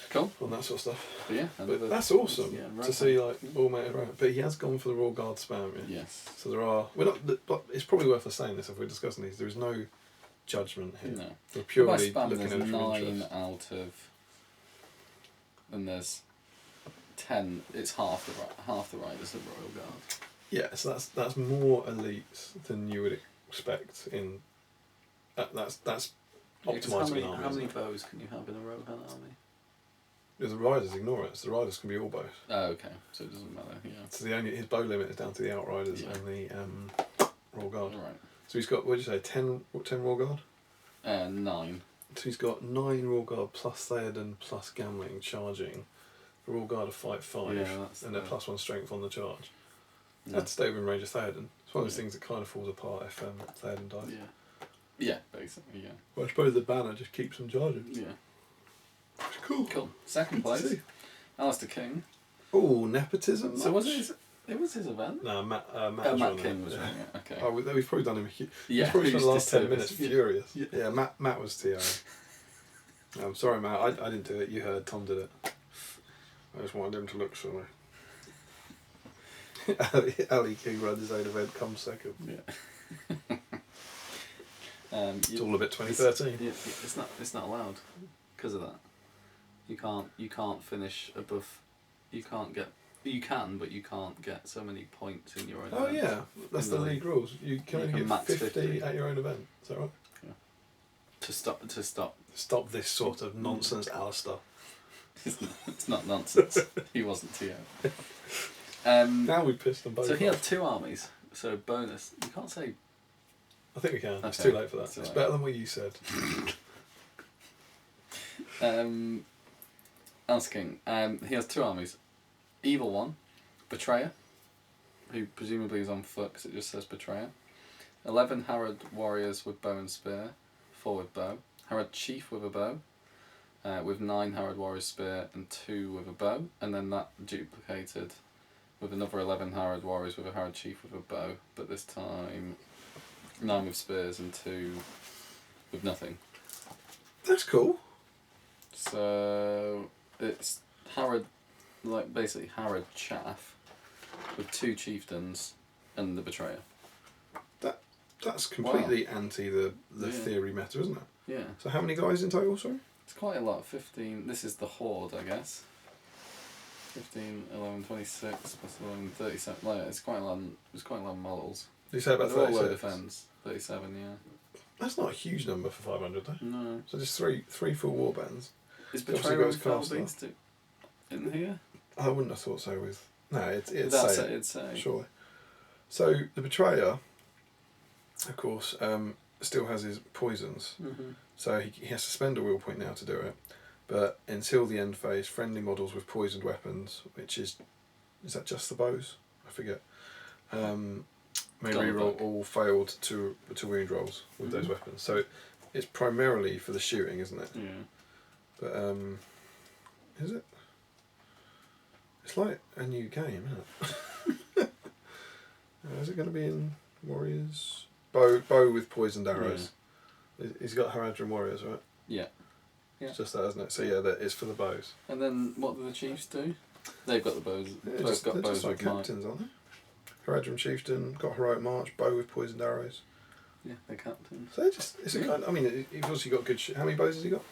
Cool. On that sort of stuff. But yeah, But that's awesome yeah, to see like all mated around. But he has gone for the Royal Guard spam. Yeah. Yes. So there are. We're not. But it's probably worth us saying this if we're discussing these. There is no judgment here. No. We're By purely spam, looking at there's it from 9 interest. out of, and there's 10. It's half the riders of Royal Guard. Yeah, so that's more elites than you would expect in. That's optimising an army. How isn't many it? bows can you have in a Rohan army? The riders ignore it. So the riders can be all bows. Oh, okay. So it doesn't matter. Yeah. So his bow limit is down to the Outriders Yeah. and the Royal Guard. All right. So he's got, what did you say, 10 Royal Guard? 9. So he's got 9 Royal Guard plus Theoden plus Gambling charging. The Royal Guard are fight 5 Yeah, that's and they're the- plus 1 strength on the charge. Yeah. That's stay within range of Theoden. It's one of those Yeah. things that kind of falls apart if Theoden dies. Yeah. Yeah, basically. Yeah. Well, I suppose the banner just keeps them charging. Yeah. It's cool. Cool. Second Good to place, see. Alistair King. Oh, nepotism. So was much? it was his event? No, Matt was Matt running King it. was Yeah. running it. Okay. Oh, we've probably done him. Yeah. He's probably spent the who's last 10 minutes disservice. furious. Yeah. Yeah, Matt was TO. I'm sorry, Matt. I didn't do it. You heard Tom did it. I just wanted him to look sorry. Ali King runs his own event, comes second. Yeah. It's all a bit 2013. It's not allowed because of that. You can't finish above. You can, but you can't get so many points in your own. Oh event. yeah, that's In the the league rules. You can you only can get max 50 50. at your own event. Is that right? To stop. Stop this sort of nonsense, Alistair. It's not nonsense. He wasn't TO. Now we pissed them both So he had off. 2 armies. So bonus. You can't say. I think we can. It's Okay. too late for that. It's too It's late. better than what you said. Asking. He has 2 armies. Evil one, Betrayer, who presumably is on foot because it just says Betrayer. 11 Harrod warriors with bow and spear, 4 with bow. Harrod chief with a bow, with 9 Harrod warriors spear and 2 with a bow, and then that duplicated with another 11 Harrod warriors with a Harrod chief with a bow, but this time 9 with spears and 2 with nothing. That's cool. So it's Harrod, like basically Harrod chaff, with 2 chieftains and the betrayer. That's completely anti the Yeah. theory meta, isn't it? Yeah, So how many guys in total, sorry? it's quite a lot. 15. This is the horde, I guess. 15, 11, 26 plus 11, 37. Like, it's quite a lot. It's quite a lot of models. Did you say about They're all low 36? defense. 37. Yeah. That's not a huge number for 500 though. No. So just three full war bands. Is Obviously betrayer goes and fell faster. beats in here? I wouldn't have thought so with... No, it's That's say it. It's a. Surely. So the Betrayer, of course, still has his poisons. Mm-hmm. So he has to spend a will point now to do it. But until the end phase, friendly models with poisoned weapons, which is that just the bows? I forget. May Gun reroll back. all failed to wound rolls with those Mhm. weapons. So it's primarily for the shooting, isn't it? Yeah. But is it? It's like a new game, isn't it? Is it going to be in Warriors? Bow with poisoned arrows. He's got Haradrim Warriors, right? Yeah. Yeah. It's just that, isn't it? So yeah, it's for the bows. And then what do the chiefs do? They've got the bows. Yeah, Both got they're bows just like with might. captains, aren't they? Haradrim Chieftain got Heroic March, bow with poisoned arrows. Yeah, they're captains. So it's a Yeah. kind. I mean, he's obviously got good. How many bows has he got?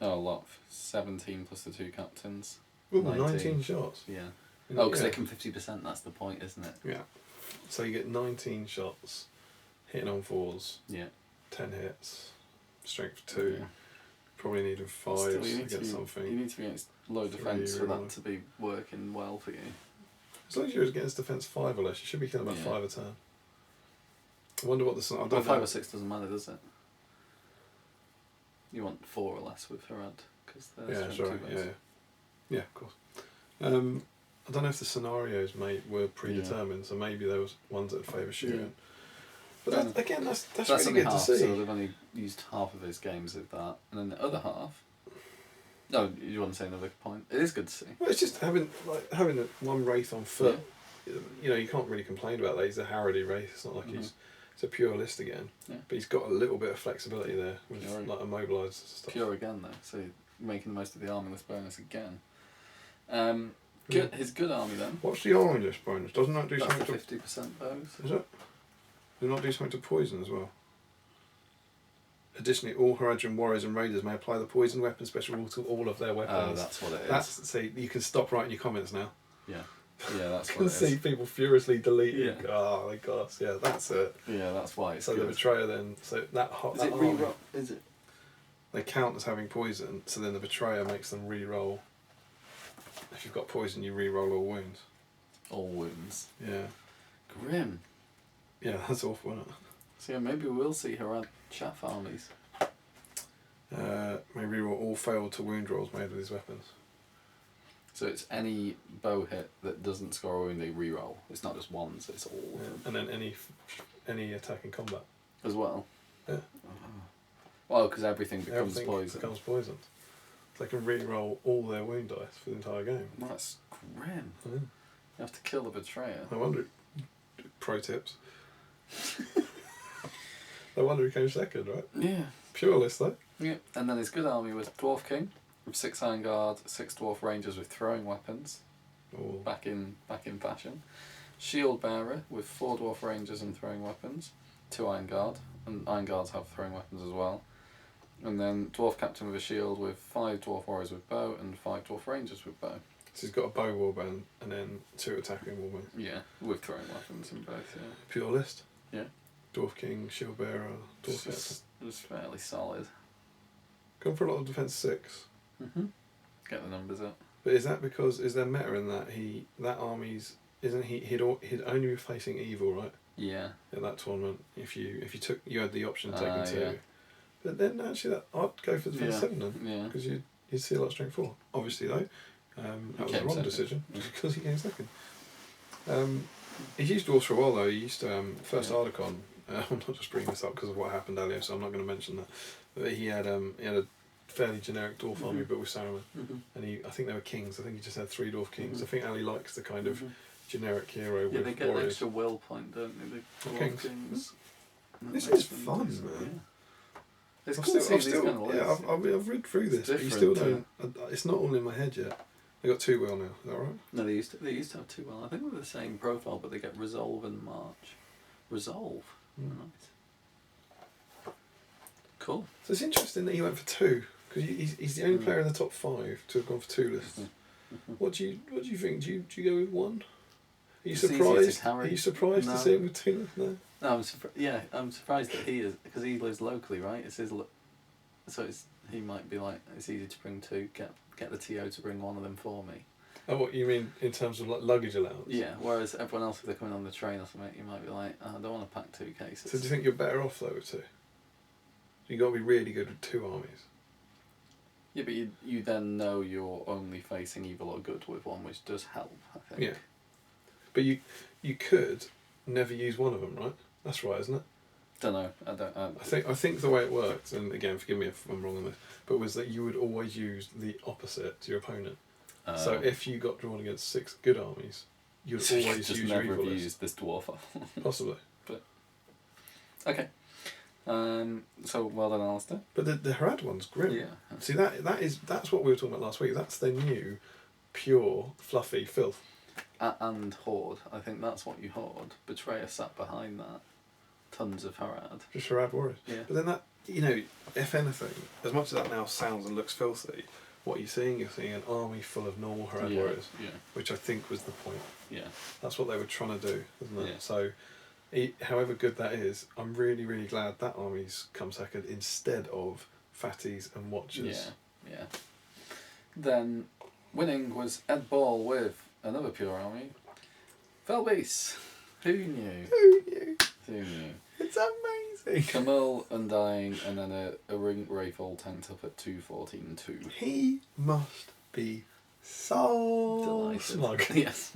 A lot. 17 plus the 2 captains. Ooh, 19. 19 shots. Yeah. Oh, because Yeah. they can 50%. That's the point, isn't it? Yeah. So you get 19 shots, hitting on 4s, Yeah. 10 hits, strength 2. Yeah. Probably needing 5s Still, to get You something. need to be against low 3 defence for or- that to be working well for you. As long as you're against defence 5 or less, you should be killing about Yeah. 5 a turn. I wonder what the... I Well, don't 5 know. or 6 doesn't matter, does it? You want 4 or less with Harad, because they're Yeah, strength sure. 2 Yeah, base. yeah. Yeah, of course. I don't know if the scenarios were predetermined, so maybe there was ones that favour shooting. Yeah. But Fair that, again, that's That's really only good to half, see. so they've only used half of his games with that. And then the other half, Oh, you want to say another point? It is good to see. Well, it's just having one wraith on foot. You know, you can't really complain about that. He's a Harrody wraith. It's not like he's a pure list again. Yeah. But he's got a little bit of flexibility there with like immobilised stuff. Pure again though, so making the most of the army list bonus again. His good army then. What's the army list bonus? Doesn't that do something to 50% bonus? Is it? Does it not do something to poison as well? Additionally, all Haradrim warriors and raiders may apply the poison weapon special rule to all of their weapons. Oh, that's what it is. See, you can stop writing your comments now. Yeah. Yeah, that's I what it can is. see people furiously deleting. Yeah. Oh my gosh, yeah, that's it. Yeah, that's why it's So good. the betrayer then, so that hot. Is it reroll? Is it? They count as having poison, so then the betrayer makes them re-roll. If you've got poison, you re-roll all wounds. All wounds. Yeah. Grim. Yeah, that's awful, isn't it? So yeah, maybe we'll see Harad chaff armies. May re-roll all failed to wound rolls made with his weapons. So it's any bow hit that doesn't score a wound, they re-roll. It's not just ones, it's all of them. And then any attack in combat. As well? Yeah. Oh. Well, because everything becomes Everything poison. becomes poisoned. So they can re-roll all their wound dice for the entire game. That's grim. Yeah. You have to kill the betrayer. I wonder. Pro tips. I wonder who came second, right? Yeah. Pure list though. Yeah. And then his good army was Dwarf King with 6 Iron Guard, 6 Dwarf Rangers with throwing weapons. Or Back in fashion. Shield Bearer with 4 Dwarf Rangers and throwing weapons, 2 Iron Guard, and Iron Guards have throwing weapons as well. And then Dwarf Captain with a shield with 5 Dwarf Warriors with bow and 5 Dwarf Rangers with bow. so he's got a bow warband and then 2 attacking warbands. Yeah, with throwing weapons in both, yeah. Pure list. Yeah. Dwarf King, Shield Bearer, Dwarf Captain. It's fairly solid. Gone for a lot of defense 6. Get the numbers up. But is that because is there meta in that he'd only be facing evil, right? Yeah. At that tournament, if you had the option of taking 2. Yeah. But then actually I'd go for defense 7 then. Yeah. Because you'd see a lot of strength 4. Obviously though, that was the came wrong second. decision because he came second. He's used dwarves for a while though. He used to first Ardacon. I'm not just bringing this up because of what happened earlier, so I'm not going to mention that. But he had a fairly generic dwarf army, but with Saruman, and I think they were kings. I think he just had 3 dwarf kings. I think Ali likes the kind of generic hero Yeah, with they get an warriors. extra will point, don't they? The Dwarf Kings. And that This makes is them fun, decent, man. Yeah. It's I've cool to see still, these kind of lists. I've read through this, but you different, still don't. It's not all in my head yet. They got 2 will now. Is that right? No, they used to have 2 will. I think they're the same profile, but they get Resolve and March. Resolve. Nice. Cool. So it's interesting that he went for 2 because he's the only player in the top 5 to have gone for 2 lists. What do you think? Do you go with 1? Are you It's easier to surprised? carry. Are you surprised to see him with 2? No. No, I'm surprised that he is, because he lives locally, right? It's his, so he might be like, it's easy to bring 2. Get the TO to bring 1 of them for me. Oh, what you mean in terms of like luggage allowance? Yeah. Whereas everyone else, if they're coming on the train or something, you might be like, oh, I don't want to pack 2 cases. So do you think you're better off though with 2? You got to be really good with 2 armies. Yeah, but you then know you're only facing evil or good with 1, which does help, I think. Yeah. But you could never use one of them, right? That's right, isn't it? Don't know. I don't. I think the way it worked, and again, forgive me if I'm wrong on this, but was that you would always use the opposite to your opponent. So if you got drawn against 6 good armies, you'd so you always just use your never evil have list. used this dwarf. Possibly. Okay. So well done, Alistair. But the Harad one's grim. Yeah. See that's what we were talking about last week. That's the new, pure, fluffy filth. And Horde. I think that's what you hoard. Betrayer sat behind that. Tons of Harad. Just Harad warriors. Yeah. But then that, if anything, as much as that now sounds and looks filthy, what you're seeing an army full of normal Harad warriors, Yeah. which I think was the point. Yeah. That's what they were trying to do, isn't it? Yeah. So, however good that is, I'm really, really glad that army's come second instead of fatties and watchers. Yeah. Yeah. Then winning was Ed Ball with another pure army. Felbeast. Who knew? Who knew? Who knew? It's amazing. Camille Undying and then a ring rifle tanked up at 214-2. He must be so Delighted. smug. Yes.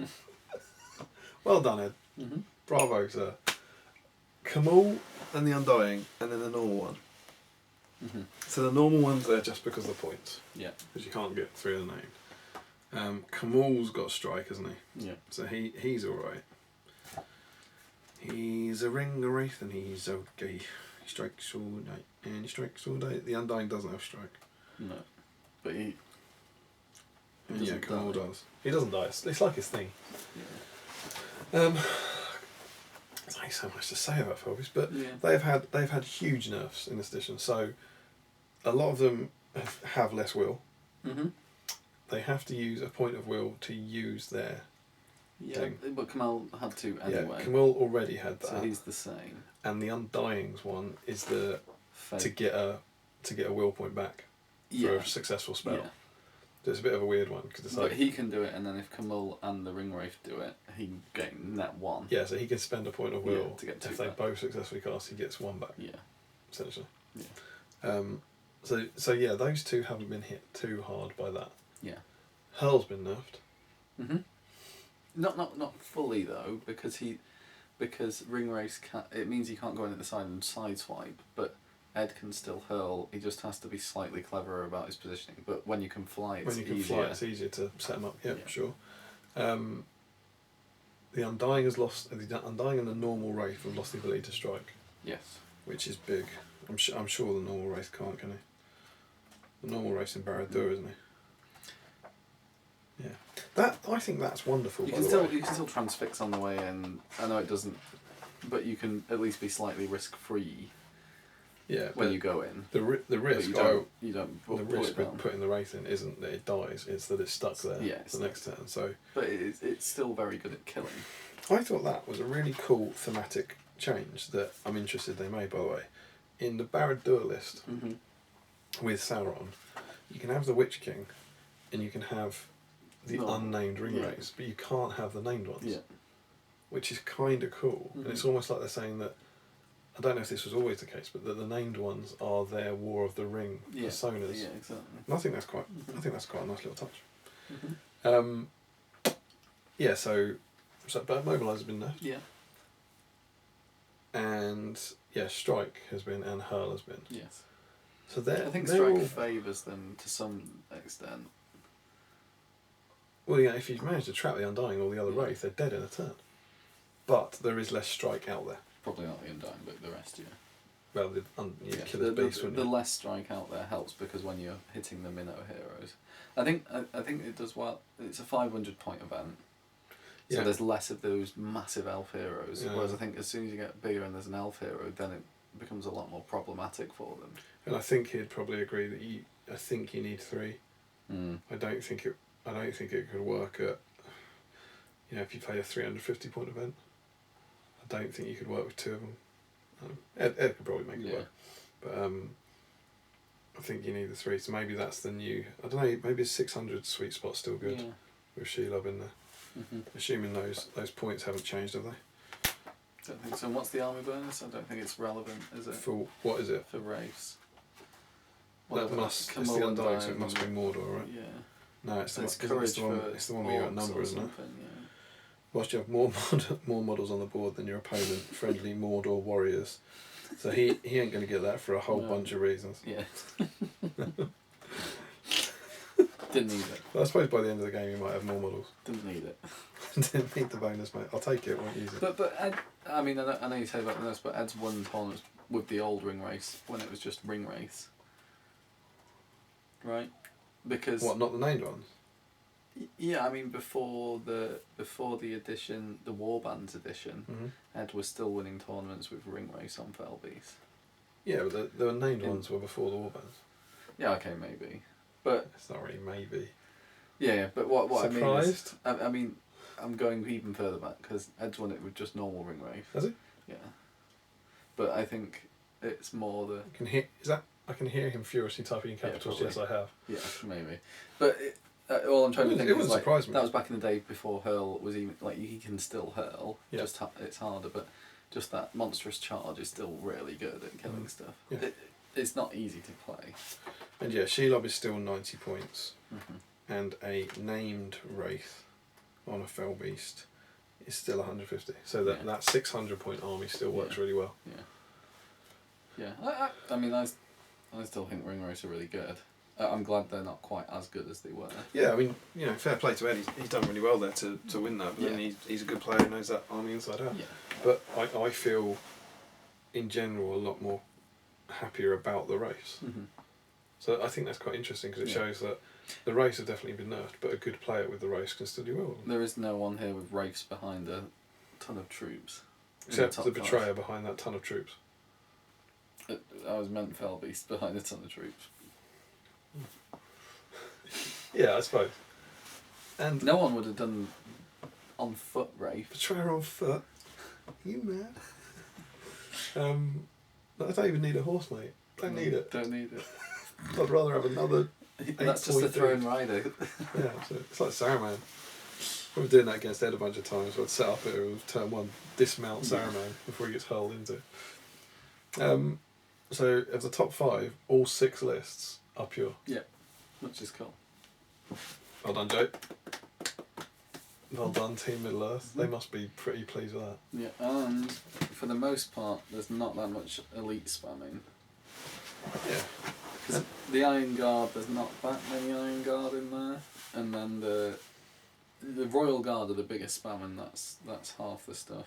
Well done, Ed. Mm-hmm. Bravo, sir. Kamal and the Undying, and then the normal one. So the normal ones are just because of the points. Yeah. Because you can't get 3 of the name. Kamal's got strike, hasn't he? Yeah. So he's alright. He's a ring, a wraith, and he's okay. He strikes all night, and he strikes all day. The Undying doesn't have strike. No. But he And yeah, doesn't Kamal die. does. He doesn't die. It's like his thing. Yeah. There's only so much to say about Felbies, but Yeah. they've had huge nerfs in this edition. So a lot of them have less will. They have to use a point of will to use their thing. But Kamal had to anyway. Yeah, Kamal already had that. So he's the same. And the Undying's one is to Fate. get a will point back for a successful spell. Yeah. So it's a bit of a weird one because it's But like he can do it, and then if Kamal and the Ringwraith do it, he can get net 1. yeah, so he can spend a point of will Yeah, to get 2 if they back. both successfully cast. He gets 1 back Yeah. essentially. Yeah. So yeah, those two haven't been hit too hard by that. Yeah. Hurl's been nerfed. Not fully though, because Ringwraith it means he can't go in at the side and sideswipe, but Ed can still hurl. He just has to be slightly cleverer about his positioning. But when you can fly, it's When you can easier. fly, it's easier to set them up. Yeah, Yeah. sure. The Undying has lost. The Undying and the normal Wraith have lost the ability to strike, Yes. which is big. I'm sure the normal Wraith can't, can he? The normal Wraith's in Barad-dûr, isn't he? Yeah. I think that's wonderful. You by can the still way. you can still transfix on the way in. I know it doesn't, but you can at least be slightly risk free Yeah. when but you go in. the But risk. you don't pull the it risk down. with putting the Wraith in isn't that it dies; it's that it's stuck there Yeah, it's the next turn. So But it's still very good at killing. I thought that was a really cool thematic change that I'm interested they made. By the way, in the Barad-dûr list with Sauron, you can have the Witch King, and you can have the unnamed Ringwraiths, but you can't have the named ones. Yeah. Which is kind of cool, and it's almost like they're saying that. I don't know if this was always the case, but that the named ones are their War of the Ring personas. Yeah, exactly. And I think that's quite. I think that's quite a nice little touch. Yeah. So but Mobiliser's been nerfed. Yeah. And yeah, Strike has been, and Hurl has been. Yes. So they're. I think they're Strike all, favours them to some extent. well, yeah. If you manage to trap the Undying or the other Wraith, they're dead in a turn. But there is less Strike out there. Probably not the Undying, but the rest, yeah. Well, you kill his beast, wouldn't the you? less strike out there helps because when you're hitting the minnow heroes, I think it does well. It's a 500 point event, so Yeah. there's less of those massive elf heroes. Yeah. Whereas I think as soon as you get bigger and there's an elf hero, then it becomes a lot more problematic for them. And I think he'd probably agree that I think you need 3. I don't think it could work at. If you play a 350 point event, I don't think you could work with 2 of them. Ed could probably make it work, but I think you need the 3. So maybe that's the new. I don't know. Maybe a 600 sweet spot's still good with Shelob in there. Assuming those points haven't changed, have they? Don't think so. And what's the army bonus? I don't think it's relevant, is it? For what is it? For Wraiths. That must. It's the Undying, so it must be Mordor, right? Yeah. No, it's the, It's one, courage it's the one. for It's the one where you outnumber, or isn't it? something, yeah. Whilst you have more models on the board than your opponent, friendly Mordor warriors. So he ain't going to get that for a whole bunch of reasons. Yeah. Didn't need it. But I suppose by the end of the game you might have more models. Didn't need it. Didn't need the bonus, mate. I'll take it, won't use it. But Ed, I mean, I know you say about this, but Ed's won tournaments with the old ring race when it was just ring race. Right? Because What, not the named ones? yeah, I mean before the edition, the Warbands edition, Ed was still winning tournaments with ring race on Felbeast. Yeah, but the named ones were before the warbands. Yeah, okay, maybe, but It's not really maybe. yeah. But what Surprised? I mean is, I mean, I'm going even further back because Ed's won it with just normal ring race. Has he? Yeah, but I think it's more the. I can hear him furiously typing in capitals. probably. Yes, I have. Yeah, maybe. But all I'm trying to think It is wouldn't like surprise me. that was back in the day before hurl was even like he can still hurl. Yeah. Just it's harder, but just that monstrous charge is still really good at killing stuff. Yeah. It's not easy to play. And yeah, Shelob is still 90 points, and a named Wraith on a Fell Beast is still 150. So that 600 point army still works really well. Yeah. Yeah. I mean, I still think Ring Race are really good. I'm glad they're not quite as good as they were. Yeah, I mean, fair play to Ed. He's done really well there to win that. But Yeah. then he's a good player who knows that army inside out. Yeah. But I feel, in general, a lot more happier about the race. Mm-hmm. So I think that's quite interesting because it Yeah. shows that the race has definitely been nerfed, but a good player with the race can still do well. There is no one here with Wraiths behind a ton of troops. Except top the five. betrayer behind that ton of troops. I was meant Felbeast behind a ton of troops. Yeah, I suppose. And No one would have done on foot Wraith. betrayer on foot. You mad? I don't even need a horse, mate. Don't need it. Don't need it. I'd rather have another. That's just a 8-point thrown dude. rider. Yeah, it's like Saruman. We were doing that against Ed a bunch of times. I'd set up it with turn 1, dismount Saruman before he gets hurled into it. So of the top 5, all 6 lists are pure. Yeah, which is cool. Well done, Joe. Well done, Team Middle Earth. They must be pretty pleased with that. Yeah, and for the most part, there's not that much elite spamming. Yeah. 'Cause the Iron Guard, there's not that many Iron Guard in there, and then the Royal Guard are the biggest spam, and that's half the stuff.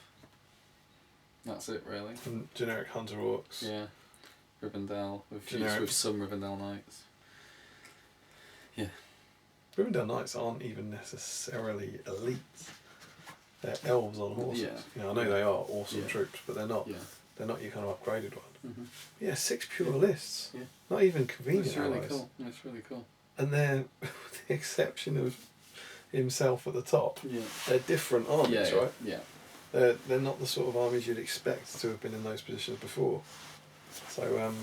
That's it, really. And generic Hunter Orcs. Yeah, Rivendell with Generic. with some Rivendell Knights. Yeah. Rivendell Knights aren't even necessarily elite. They're elves on horses. Yeah. I know they are awesome Yeah. troops, but they're not. Yeah. They're not your kind of upgraded one. Mm-hmm. Yeah, 6 pure lists. Yeah. Not even convenient. It's really allies. cool. It's really cool. And they're, with the exception of himself at the top, Yeah. they're different armies, Yeah. right? Yeah. They're not the sort of armies you'd expect to have been in those positions before. So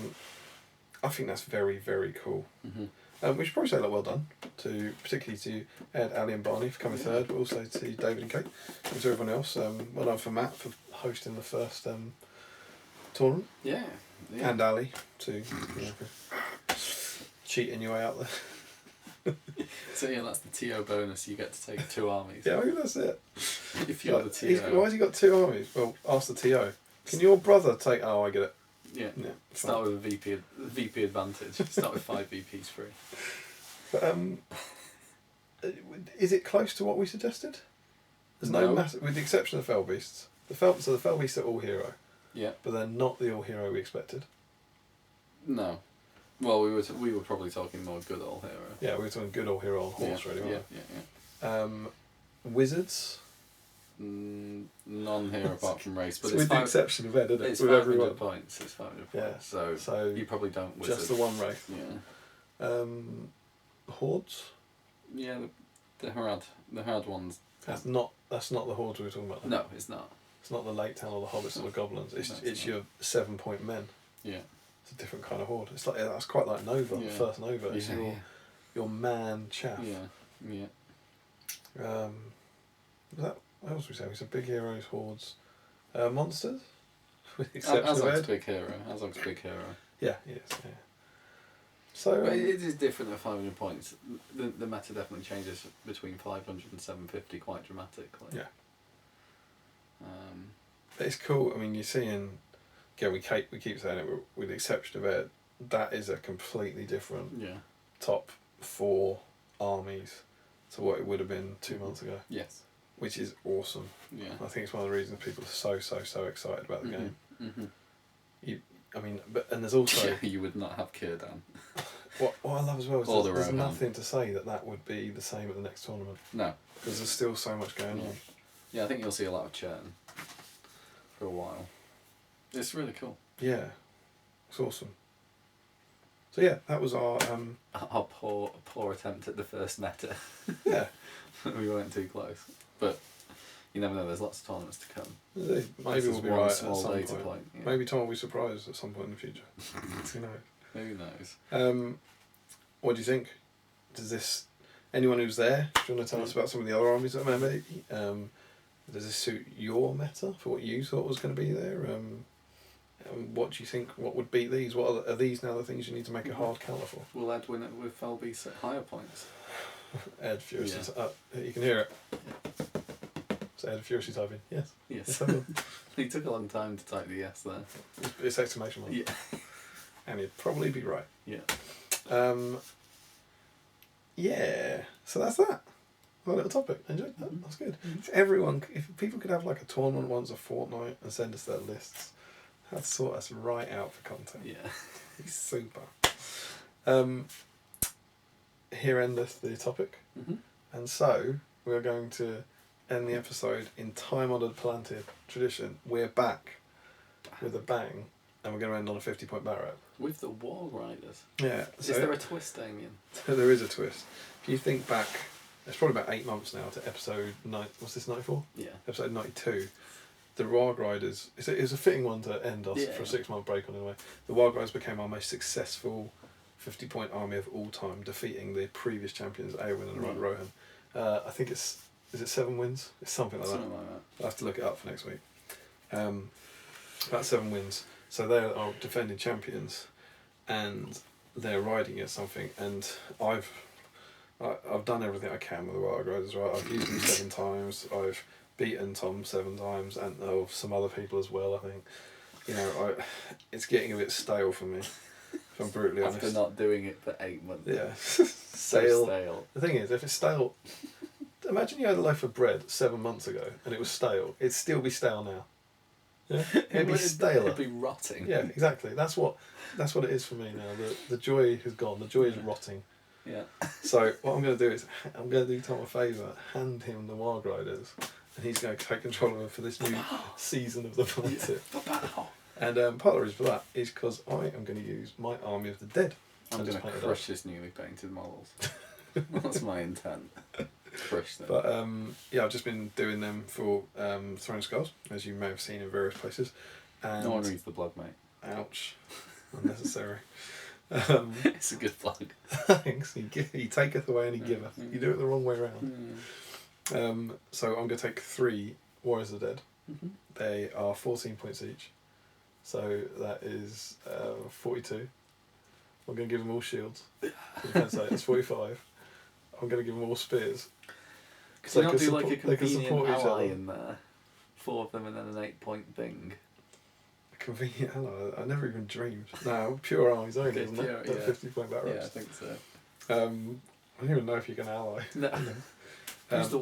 I think that's very, very cool. Mm-hmm. We should probably say well done particularly to Ed, Ali and Barney for coming third, but also to David and Kate and to everyone else. Well done for Matt for hosting the first tournament, Yeah. Yeah. and Ali for cheating your way out there. So yeah, that's the TO bonus. You get to take 2 armies. Yeah, I think that's it. If you're the TO. Why has he got 2 armies? Well, ask the TO. Can your brother take... Oh, I get it. Yeah. Yeah, Start with a VP advantage. Start with 5 VPs free. But is it close to what we suggested? There's no No. massive, with the exception of Fell Beasts. The Fell Beasts are all hero, Yeah. but they're not the all hero we expected. No. Well, we were probably talking more good old hero. Yeah, we were talking good all hero on horse, yeah. really, Yeah. weren't Yeah. we? Wizards. Non-hero apart from race, but With it's the exception of Ed, isn't it? It's With 500 everyone. points. It's 500 Yeah. points. So So you probably don't wizard. just the one race. Yeah. Hordes. Yeah. The Harad ones. That's not the hordes we were talking about. No, it's not. It's not the Lake Town or the Hobbits or the Goblins. It's That's your 7-point men. Yeah. It's a different kind of horde. It's like that's quite like Nova, the Yeah. first Nova. It's Yeah. your man chaff. Yeah. Yeah. What else we say? We said big heroes, hordes, monsters. With the exception of Azog's Ed. big hero. Azog's big hero. Yeah, he is. Yeah. So But it is different at 500 points. The meta definitely changes between 500 and 750 quite dramatically. Yeah. It's cool. I mean, you're seeing. Again, we keep saying it. With the exception of Ed, that is a completely different Yeah. top 4 armies to what it would have been 2 months ago, Yes. which is awesome. Yeah. I think it's one of the reasons people are so excited about the game. Mm-hmm. I mean, and there's also Yeah, you would not have Kirdan. what I love as well is Or the there's Rohan. nothing to say that would be the same at the next tournament No. because there's still so much going Yeah. on. Yeah, I think you'll see a lot of churn for a while. It's really cool. Yeah, it's awesome. So yeah, that was our Our poor attempt at the first meta. yeah. We weren't too close. But you never know, there's lots of tournaments to come. Maybe This we'll is be one right at small some data point. point, yeah. Maybe Tom will be surprised at some point in the future. Who knows? Who knows? What do you think? Does this anyone who's there? Do you want to tell us about some of the other armies that maybe? Does this suit your meta for what you thought was going to be there? What do you think? What would beat these? What are these now the things you need to make a hard counter for? Will Ed win it with Felbeast at higher points? Ed furiously. Yeah. You can hear it. So Ed furiously typing. Yes. Yes. Yes, I will. He took a long time to type the yes there. It's exclamation mark. Yeah. and he'd probably be right. Yeah. Yeah, so that's that. My little topic. Enjoyed that. That's good. If people could have like a tournament once a fortnight and send us their lists, that'd sort us right out for content. Yeah. It's super. Here endeth the topic. And so we're going to end the episode in time-honoured Palantir tradition. We're back with a bang, and we're going to end on a 50-point bat rep. With the Warg Riders. Yeah. Is there a twist, Damian? There is a twist. If you think back, it's probably about 8 months now to episode 9. What's this, 94? Yeah. Episode 92. The Warg Riders. It was a fitting one to end us for a 6-month break on anyway. The Warg Riders became our most successful 50-point army of all time, defeating the previous champions Aowen and Rohan. I think is it 7 wins? It's something like that. I'll have to look it up for next week. About 7 wins. So they are defending champions, and they're riding at something. And I've done everything I can with the Warg Riders. Right, I've used them 7 times. I've beaten Tom 7 times, and some other people as well. I think, it's getting a bit stale for me. If I'm brutally honest. After not doing it for 8 months. Yeah. Stale. The thing is, if it's stale, imagine you had a loaf of bread 7 months ago and it was stale. It'd still be stale now. Yeah, it'd be staler. It'd be rotting. Yeah, exactly. That's what it is for me now. The joy has gone. The joy is rotting. Yeah. So what I'm going to do is I'm going to do Tom a favour, hand him the Warg Riders, and he's going to take control of them for this new season of the Palantir. And part of the reason for that is because I am going to use my Army of the Dead. I'm going to crush his newly painted models. That's my intent. Crush them. But I've just been doing them for Throne Skulls, as you may have seen in various places. And no one reads the blog, mate. Ouch. Unnecessary. It's a good plug. Thanks. He taketh away and he giveth. You do it the wrong way around. So I'm going to take 3 Warriors of the Dead. They are 14 points each. So that is 42. I'm going to give them all shields. It's 45. I'm going to give them all spears. Could you not do like a convenient ally in there? 4 of them and then an 8-point thing. A convenient ally? I never even dreamed. No, pure armies only, isn't it? 50-point bat reps. Yeah, I think so. I don't even know if you can ally. No. Who's the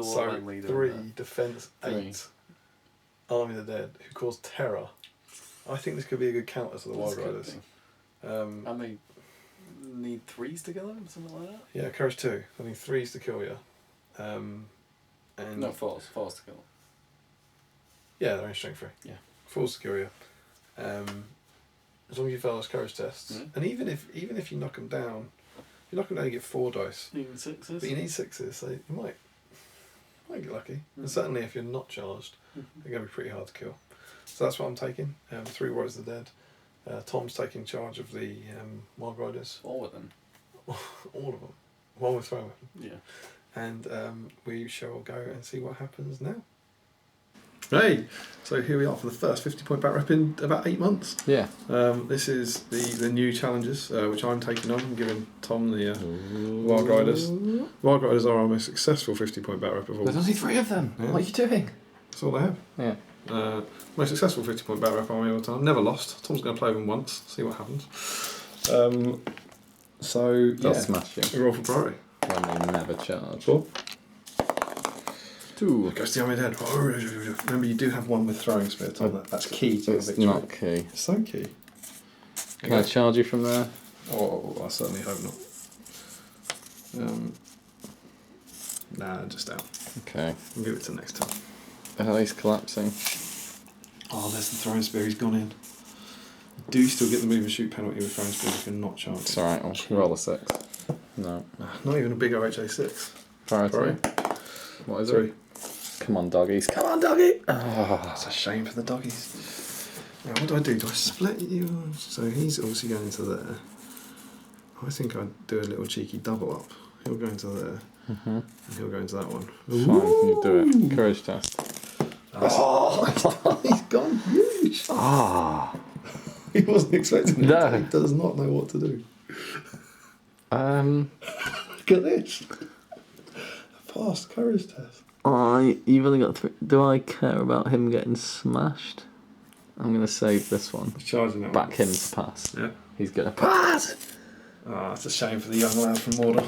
warman leader? 3 defence, 8 Army of the Dead who cause terror. I think this could be a good counter to the Warg Riders. And they need 3s to kill them, something like that? Yeah, courage 2. I need 3s to kill you. And no, 4s to kill them. Yeah, they're only strength 3. Yeah. 4s to kill you. As long as you fail those courage tests. And even if you knock them down, you get 4 dice. Even 6s? But you need 6s, so you might get lucky. And certainly if you're not charged, they're going to be pretty hard to kill. So that's what I'm taking. 3 Warriors of the Dead. Tom's taking charge of the Warg Riders. All of them. All of them. One with throwing weapon. Yeah. And we shall go and see what happens now. Hey, so here we are for the first 50-point bat rep in about 8 months. Yeah. This is the new challenges, which I'm taking on. I'm giving Tom the Warg Riders. Warg Riders are our most successful 50-point bat rep of all. There's only 3 of them. Yeah. What are you doing? That's all they have. Yeah. Most successful 50-point bat rep army all the time. Never lost. Tom's going to play them once, see what happens. That's smashing. We're all for priority. When they never charge. 4. 2. Goes the Army of the Dead. Remember, you do have 1 with throwing spear, Tom. That's key to it's victory. Not key. It's so key. Can I charge you from there? Oh, I certainly hope not. Nah, just out. Okay. We'll give it to next time. At least collapsing. Oh, there's the throwing spear. He's gone in. You do still get the move and shoot penalty with throwing spear if you're not charged. It's alright, I'll roll a 6. No. Not even a big OHA6. Priority. What is 3. it? Come on, doggies. Come on, doggy! Oh, that's a shame for the doggies. Now, what do? Do I split you? So he's obviously going into there. I think I'd do a little cheeky double up. He'll go into there. And he'll go into that one. Fine, you do it. Courage test. Oh, he's gone huge. He wasn't expecting it. No. He does not know what to do. Look at this. A past courage test. You've only got 3. Do I care about him getting smashed? I'm going to save this one. He's charging that Back him to pass. one. Yeah. He's going to pass! Oh, it's a shame for the young lad from Mordor.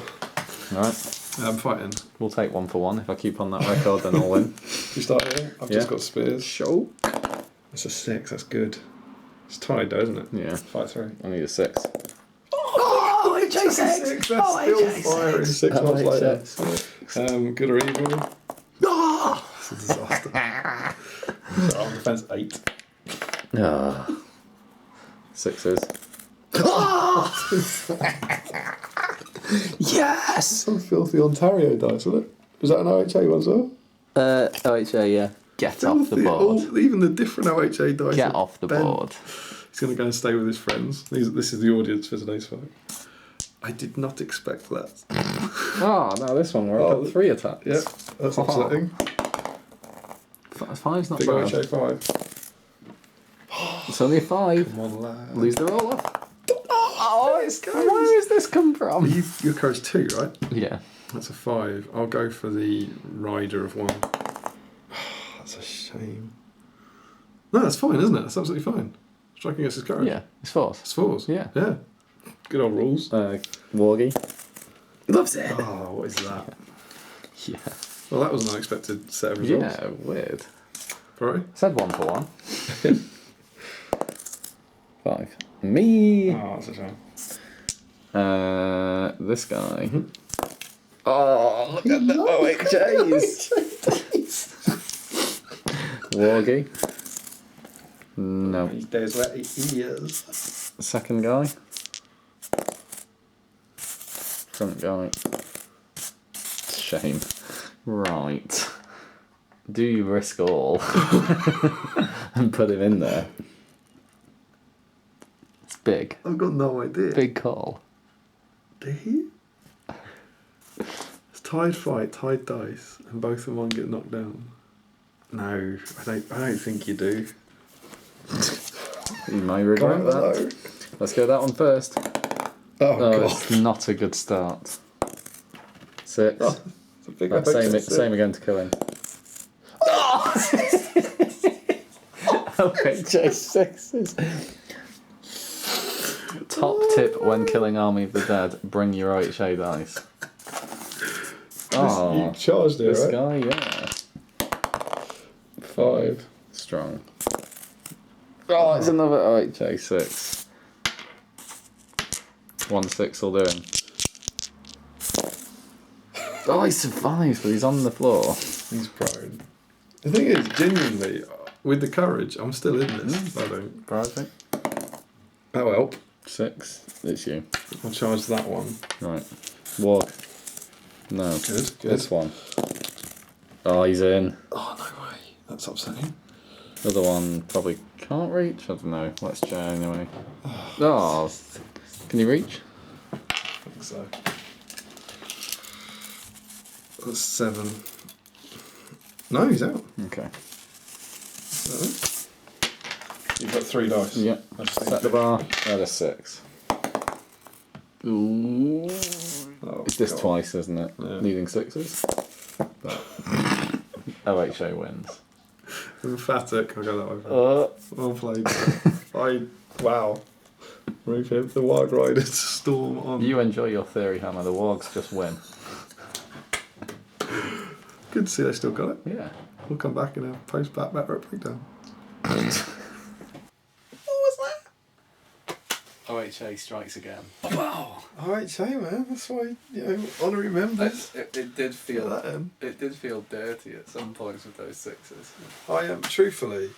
Right. I'm fighting. We'll take 1 for 1. If I keep on that record, then I'll win. You start here? I've just got spears. Show. That's a 6, that's good. It's tied though, isn't it? Yeah. Fight 3. I need a 6. Oh, HJ6! That's still firing 6 months later. Good or evil? Oh! It's a disaster. So on defence 8. Ah. 6s. Yes! Some filthy Ontario dice, wasn't it? Was that an OHA one as well? OHA, yeah. Get off the Filthy. board. Even the different OHA dice. Get off the board. He's going to go and stay with his friends. This is the audience for today's fight. I did not expect that. Oh, no, this one, we're up at 3 attacks. Yep, that's upsetting. 5's not Big bad. OHA 5. It's only a 5. Come on, lad. Lose the roll off. Oh, where has this come from? Your courage 2, right? Yeah. That's a 5. I'll go for the rider of 1. That's a shame. No, that's fine, isn't it? That's absolutely fine. Striking against his courage. Yeah, it's 4s. It's 4s. Yeah. Yeah. Good old rules. Wargy. Loves it. Oh, what is that? Yeah. Well, that was an unexpected set of results. Yeah, weird. Probably. Said 1 for 1. 5. Me. Oh, that's a shame. This guy. Oh, look at the OHAs. Wargy. No. He stays where he is. Second guy. Front guy. Shame. Right. Do you risk all and put him in there? It's big. I've got no idea. Big call. Do you? It's tied fight, tied dice, and both of them get knocked down. No, I don't think you do. You may regret that. Let's go that one first. Oh, God. It's not a good start. 6. Oh, it's a big Right, same again to kill him. OHA 6s. Top tip when killing Army of the Dead: bring your OHA dice. Oh, you charged it, this right? guy, yeah. 5. Strong. Oh, it's another OHA 6. 1 6 will do him. Oh, he survives, but he's on the floor. He's prone. The thing is, genuinely, with the courage, I'm still in this. I don't. Private. That'll help. 6. It's you. I'll charge that one. Right. Walk. No. Good. This one. Oh, he's in. Oh, no way. That's upsetting. The other one probably can't reach. I don't know. Let's try anyway. Oh. Can you reach? I think so. That's 7. No, he's out. Okay. So, you've got 3 dice. Yeah. Set the bar at a 6. Ooh. Oh, It's this God. twice, isn't it? Yeah. Needing 6s. But OHA wins. Emphatic. I'll go that way. Well played. Wow. Move him. The Wild Riders storm on. You enjoy your theory, Hammer. The Wargs just win. Good to see they still got it. Yeah. We'll come back in a post-back breakdown. OHA strikes again. Wow. OHA, man. That's why, honorary members. It did feel Get that in. It did feel dirty at some points with those 6s. I am, truthfully,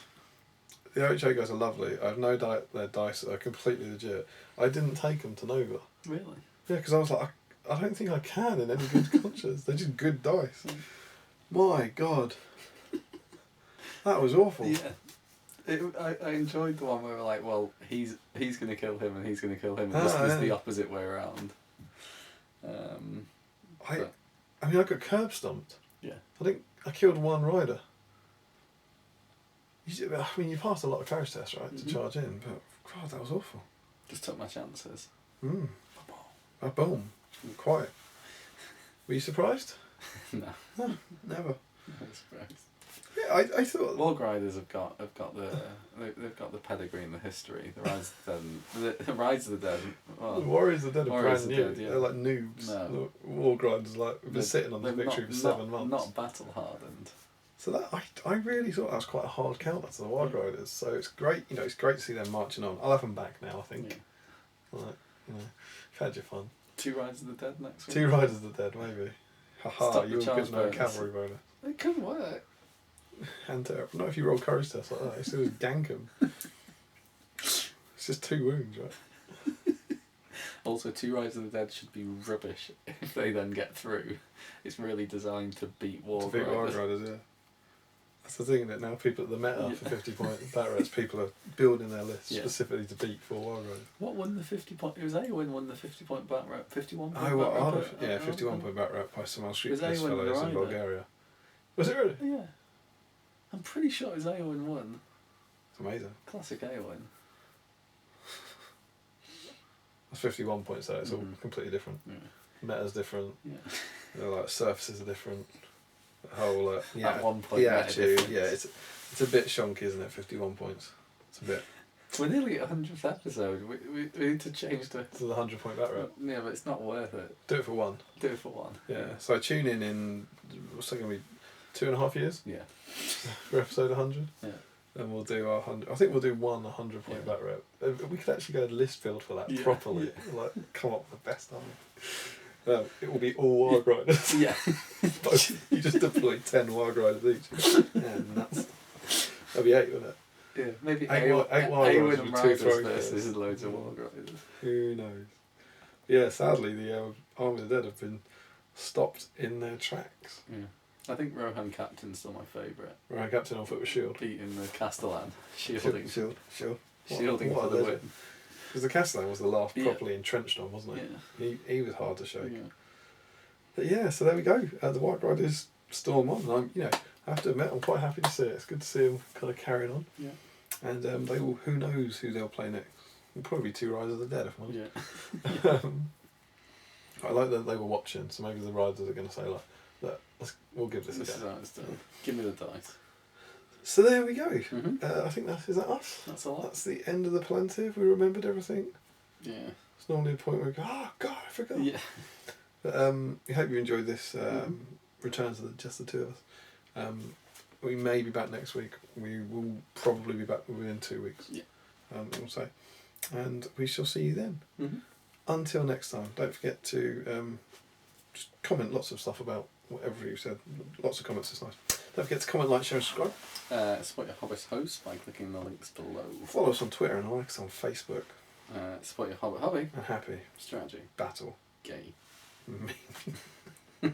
the OHA guys are lovely. I have no doubt their dice are completely legit. I didn't take them to Nova. Really? Yeah, because I was like, I don't think I can in any good conscience. They're just good dice. My God. That was awful. Yeah. I enjoyed the one where we're like, well, he's going to kill him and he's going to kill him, and this was the opposite way around. I mean, I got curb stomped. Yeah. I think I killed 1 rider. I mean, you passed a lot of courage tests, right, to charge in, but God, that was awful. Just took my chances. A boom. Quiet. Were you surprised? No. No, never. I was surprised. Yeah, I thought. Warg Riders have got they've got the pedigree and the history. The Rise of the Dead. Well, The Warriors of the Dead are Warriors brand of new. the Dead, yeah. They're like noobs. No. The War Grinders like we've been sitting on this they've victory for 7 months. Not battle hardened. So that I really thought that was quite a hard counter to the War Riders. So it's great. It's great to see them marching on. I'll have them back now. I think. Yeah. Like, you've had your fun. 2 Rise of the Dead next week. 2 Riders of the Dead, maybe. Haha, Stop the you're charge good no bonus. cavalry bonus. It could work. And not if you roll courage tests like that. It's just gank 'em. It's just 2 wounds, right? Also, 2 Rise of the Dead should be rubbish if they then get through. It's really designed to beat Warg To beat War Riders. Riders, yeah. That's the thing that now people at the meta for 50 point battle rates, people are building their lists specifically to beat 4 War Riders. What won the 50 point? It was Aowen won the 50 point bat rep. 51 point Oh, well, bat rep. yeah, 51 point battle rep by some Was unscrupulous anyone fellows in right Bulgaria. Was it really? Yeah. I'm pretty sure it was Aowen won. It's amazing. Classic Aowen. That's 51 points though, it's all completely different. Yeah. Meta's different, Yeah. like surfaces are different. The whole, At one point, the meta attitude, difference. it's a bit shonky, isn't it? 51 points. It's a bit. We're nearly at 100th episode. We need to change the... To the 100 point battle rep. Yeah, but it's not worth it. Do it for 1. Do it for 1. Yeah. So tune in what's that going to be, 2.5 years Yeah. for episode 100. Yeah. And we'll do our 100. I think we'll do 100 point battle rep. We could actually go to list build for that properly. Like come up with the best army. It will be all Warg Riders. Yeah. You just deploy 10 Warg Riders each. Yeah, nuts. That'd be 8, wouldn't it? Yeah, maybe Eight Warg Riders and with 2 Riders throwing versus pairs. loads of Warg Riders. Who knows? Yeah, sadly the Army of the Dead have been stopped in their tracks. Yeah. I think Rohan Captain's still my favourite. Right, Captain on foot with shield. Beating the Castellan. Shielding. Shield. Shielding What for a the legend. win. Because the Castellan was the last Yeah. properly entrenched on, wasn't it? Yeah. He was hard to shake. Yeah. But yeah, so there we go. The White Riders storm on, and I have to admit, I'm quite happy to see it. It's good to see them kind of carrying on. Yeah. And they will. Who knows who they'll play next? It'll probably be 2 Riders of the Dead, if I'm honest. Yeah. I like that they were watching, so maybe the Riders are going to say like, "Look, we'll give this a This is go." how it's done. Give me the dice. So there we go. Mm-hmm. I think is that us? That's a lot. That's the end of the Palantir. Have we remembered everything? Yeah. It's normally a point where we go, oh God, I forgot. Yeah. But we hope you enjoyed this return to just the 2 of us. We may be back next week. We will probably be back within 2 weeks. Yeah. We'll say. And we shall see you then. Mm-hmm. Until next time, don't forget to just comment lots of stuff about whatever you said. Lots of comments is nice. Don't forget to comment, like, share and subscribe. Support your Hobbit host by clicking the links below. Follow us on Twitter and like us on Facebook. Support your Hobbit hobby. And happy Strategy. battle. Gay. Me.